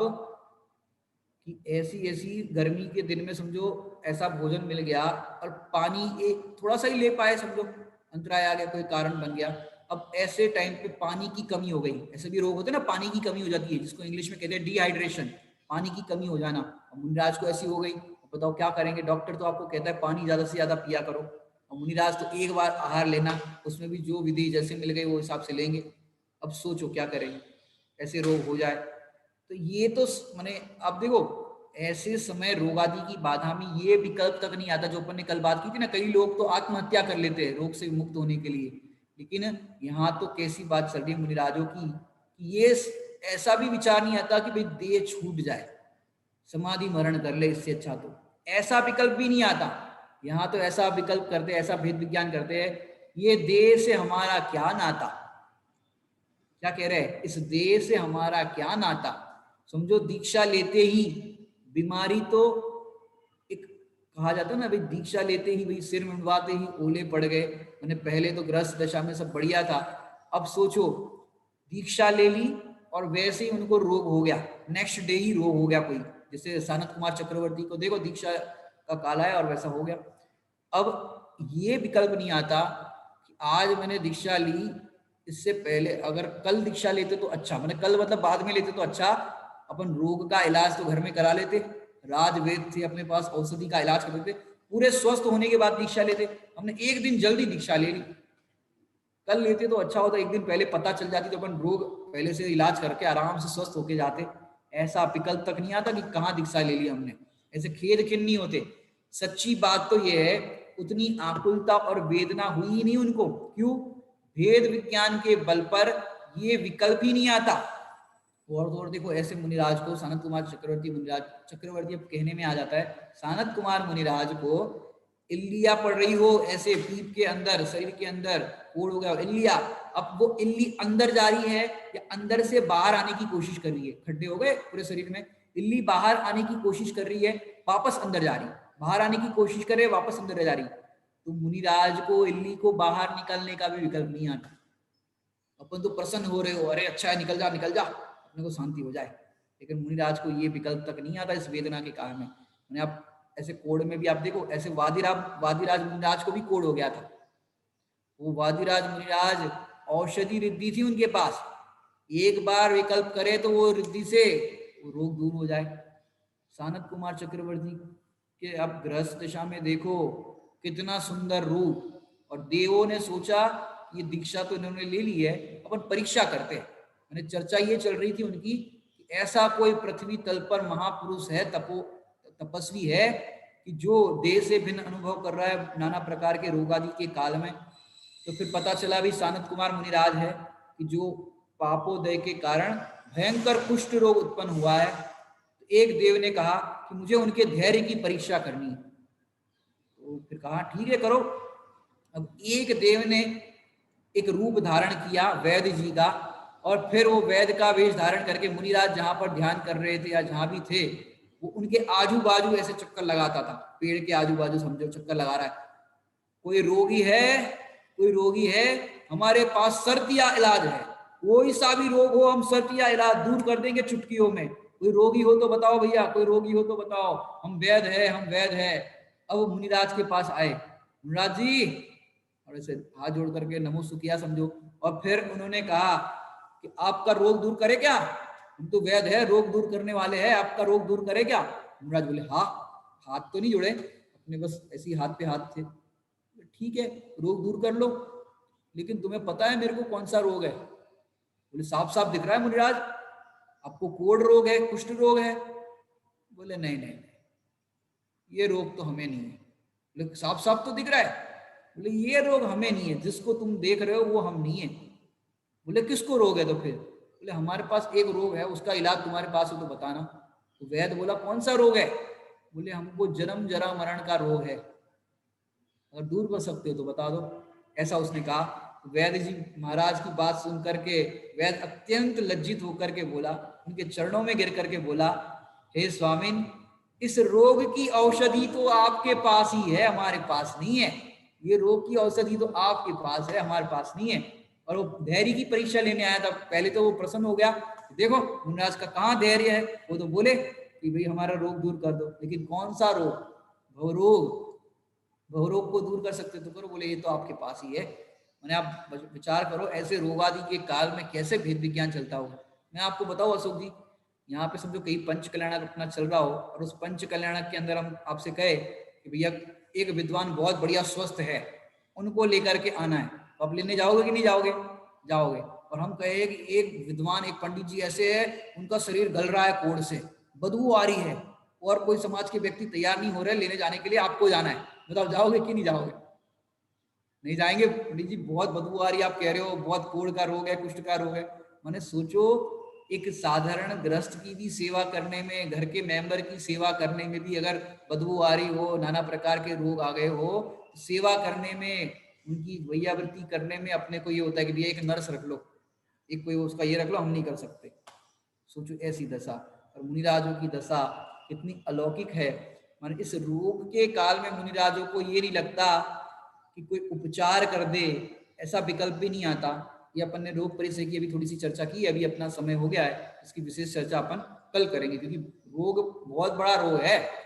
कि ऐसी ऐसी गर्मी के दिन में समझो ऐसा भोजन मिल गया, और पानी एक थोड़ा सा ही ले पाए, समझो अंतराय आ गया, कोई कारण बन गया, अब ऐसे टाइम पे पानी की कमी हो गई, ऐसे भी रोग होते हैं ना, पानी की कमी हो जाती है जिसको इंग्लिश में कहते हैं डिहाइड्रेशन, पानी की कमी हो जाना। और मुनिराज को ऐसी हो गई, बताओ क्या करेंगे? डॉक्टर तो आपको कहता है पानी ज्यादा से ज्यादा पिया करो, और मुनिराज तो एक बार आहार लेना, उसमें भी जो विधि जैसे मिल गई वो हिसाब से लेंगे। अब सोचो क्या करेंगे, ऐसे रोग हो जाए तो ये तो माने आप देखो, ऐसे समय रोग आदि की बाधा में ये विकल्प तक नहीं आता जो अपन ने कल बात की थी ना, कई लोग तो आत्महत्या कर लेते हैं रोग से मुक्त होने के लिए। लेकिन यहाँ तो कैसी बात चल रही है मुनिराजों की, ये ऐसा भी विचार नहीं आता कि भाई देह छूट जाए, समाधि मरण कर ले, इससे अच्छा तो ऐसा विकल्प भी नहीं आता। यहाँ तो ऐसा विकल्प करते, ऐसा भेद विज्ञान करते हैं, ये देह से हमारा क्या नाता, क्या कह रहे हैं, इस देह से हमारा क्या नाता। समझो दीक्षा लेते ही बीमारी तो, एक कहा जाता है ना भाई, दीक्षा लेते ही भाई सिर मुंडवाते ही ओले पड़ गए, मैंने पहले तो ग्रस्त दशा में सब बढ़िया था, अब सोचो दीक्षा ले ली और वैसे ही उनको रोग हो गया, नेक्स्ट डे ही रोग हो गया कोई, जैसे सनत कुमार चक्रवर्ती को देखो दीक्षा का काल आया और वैसा हो गया। अब ये विकल्प नहीं आता कि आज मैंने दीक्षा ली, इससे पहले अगर कल दीक्षा लेते तो अच्छा, मैंने कल मतलब बाद में लेते तो अच्छा, अपन रोग का इलाज तो घर में करा लेते, राज वेद थे अपने पास, औषधि का इलाज कर लेते, पूरे स्वस्थ होने के बाद दीक्षा लेते। हमने एक दिन जल्दी दीक्षा ले ली, कल लेते तो अच्छा होता, एक दिन पहले पता चल जाती तो अपन रोग पहले से इलाज करके आराम से स्वस्थ होके जाते। ऐसा विकल्प तक नहीं आता कि कहाँ दीक्षा ले ली हमने, ऐसे खेद खिन्न नहीं होते। सच्ची बात तो यह है उतनी आकुलता और वेदना हुई ही नहीं उनको, क्यों? भेद विज्ञान के बल पर ये विकल्प ही नहीं आता। और तो और देखो ऐसे मुनिराज को सनत कुमार चक्रवर्ती, मुनिराज चक्रवर्ती अब कहने में आ जाता है, सनत कुमार मुनिराज को इल्लिया पड़ रही हो, ऐसे पीप के अंदर, शरीर के अंदर कोड़ हो गया इल्लिया, अब वो इल्ली अंदर जा रही है या अंदर से बाहर आने की कोशिश कर रही है, खड्डे हो गए पूरे शरीर में, इल्ली बाहर आने की कोशिश कर रही है, वापस अंदर जा रही, बाहर आने की कोशिश करे वापस अंदर जा रही। तो मुनिराज को इल्ली को बाहर निकलने का भी विकल्प नहीं आता। अपन तो प्रसन्न हो रहे हो, अरे अच्छा है निकल जा निकल जा, अपने को शांति हो जाए, लेकिन मुनिराज को ये विकल्प तक नहीं आता इस वेदना के कारण में। मैंने आप ऐसे कोड़ में भी आप देखो, ऐसे वादिराज मुनिराज को भी कोड़ हो गया था, वो वादिराज मुनिराज औषधि रिद्धि थी उनके पास, एक बार विकल्प करे तो वो रिद्धि से वो रोग दूर हो जाए। सानत कुमार चक्रवर्ती के अब गृहस्थ दशा में देखो कितना सुंदर रूप, और देवों ने सोचा ये दीक्षा तो इन्होंने ले ली है, अपन परीक्षा करते हैं। मैंने चर्चा ये चल रही थी उनकी कि ऐसा कोई पृथ्वी तल पर महापुरुष है, तपस्वी है कि जो देह से भिन्न अनुभव कर रहा है नाना प्रकार के रोग आदि के काल में, तो फिर पता चला भी सानत कुमार मुनिराज है कि जो पापोदय के कारण भयंकर कुष्ठ रोग उत्पन्न हुआ है। तो एक देव ने कहा कि मुझे उनके धैर्य की परीक्षा करनी है। तो फिर कहा ठीक है करो। अब एक देव ने एक रूप धारण किया वैद्य जी का, और फिर वो वैद्य का वेश धारण करके मुनिराज जहां पर ध्यान कर रहे थे या जहां भी थे, वो उनके आजू बाजू ऐसे चक्कर लगाता था, पेड़ के आजू बाजू समझो चक्कर लगा रहा है। कोई रोगी है, कोई रोगी है, हमारे पास सर्तिया इलाज है, कोई सा भी रोग हो हम सर्तिया इलाज दूर कर देंगे चुटकियों में। कोई रोगी हो तो बताओ भैया, कोई रोगी हो तो बताओ, हम वैद्य है, हम वैद्य है। अब वो मुनिराज के पास आए, मुनिराज जी, और ऐसे हाथ जोड़ करके नमोस्तु किया समझो, और फिर उन्होंने कहा कि आपका रोग दूर करे क्या, हम तो वैद्य है, रोग दूर करने वाले हैं, आपका रोग दूर करे क्या। मुनिराज बोले हाँ, हाथ तो नहीं जुड़े अपने, बस ऐसे ही हाथ पे हाथ थे। ठीक है रोग दूर कर लो, लेकिन तुम्हें पता है मेरे को कौन सा रोग है। बोले साफ साफ दिख रहा है मुनिराज, आपको कोढ़ रोग है, कुष्ठ रोग है। बोले नहीं नहीं नहीं, ये रोग तो हमें नहीं है। बोले साफ साफ तो दिख रहा है। बोले ये रोग हमें नहीं है, जिसको तुम देख रहे हो वो हम नहीं है। बोले किसको रोग है तो फिर। बोले हमारे पास एक रोग है, उसका इलाज तुम्हारे पास हो तो बताना। तो वैद्य बोला कौन सा रोग है। बोले हमको जन्म जरा मरण का रोग है, अगर दूर कर सकते हो तो बता दो, ऐसा उसने कहा। वैद्य जी महाराज की बात सुन करके वैद्य अत्यंत लज्जित होकर के बोला, उनके चरणों में गिर करके बोला, हे स्वामिन, इस रोग की औषधि तो आपके पास ही है, हमारे पास नहीं है। ये रोग की औषधि तो आपके पास है, हमारे पास नहीं है। और वो धैर्य की परीक्षा लेने आया था, पहले तो वो प्रसन्न हो गया, देखो मुनिराज का कहाँ धैर्य है। वो तो बोले कि भाई हमारा रोग दूर कर दो, लेकिन कौन सा रोग, भवरोग, भवरोग को दूर कर सकते तो करो। बोले ये तो आपके पास ही है। मैंने आप विचार करो ऐसे रोग आदि के काल में कैसे भेद विज्ञान चलता होगा। मैं आपको बताऊं अशोक जी, यहाँ पे समझो कहीं पंच कल्याणक अपना चल रहा हो, और उस पंच कल्याणक के अंदर हम आपसे कहे कि भैया एक विद्वान बहुत बढ़िया स्वस्थ है, उनको लेकर के आना है, तो आप लेने जाओगे कि नहीं जाओगे, जाओगे। और हम कहे कि एक विद्वान, एक पंडित जी ऐसे है, उनका शरीर गल रहा है कोढ़ से, बदबू आ रही है, और कोई समाज के व्यक्ति तैयार नहीं हो रहे लेने जाने के लिए, आपको जाना है, बताओ जाओगे कि नहीं जाओगे। नहीं जाएंगे, पंडित जी बहुत बदबू आ रही है, आप कह रहे हो बहुत कोढ़ का रोग है, कुष्ठ का रोग है। मैंने सोचो एक साधारण ग्रस्त की भी सेवा करने में, घर के मेंबर की सेवा करने में भी अगर बदबू आ रही हो, नाना प्रकार के रोग आ गए हो, तो सेवा करने में, उनकी वैयावृत्ति करने में अपने को ये होता है कि भैया एक नर्स रख लो, एक कोई उसका ये रख लो, हम नहीं कर सकते। सोचो ऐसी दशा, और मुनिराजों की दशा कितनी अलौकिक है। मान इस रोग के काल में मुनिराजों को ये नहीं लगता कि कोई उपचार कर दे, ऐसा विकल्प भी नहीं आता। ये अपन ने रोग परिचय की अभी थोड़ी सी चर्चा की, अभी अपना समय हो गया है, इसकी विशेष चर्चा अपन कल करेंगे, क्योंकि रोग बहुत बड़ा रोग है।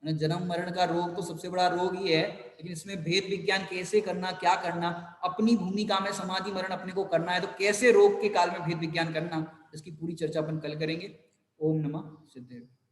जन्म मरण का रोग तो सबसे बड़ा रोग ही है, लेकिन इसमें भेद विज्ञान कैसे करना, क्या करना, अपनी भूमिका में समाधि मरण अपने को करना है, तो कैसे रोग के काल में भेद विज्ञान करना, इसकी पूरी चर्चा अपन कल करेंगे। ओम नमः सिद्धेश्वर।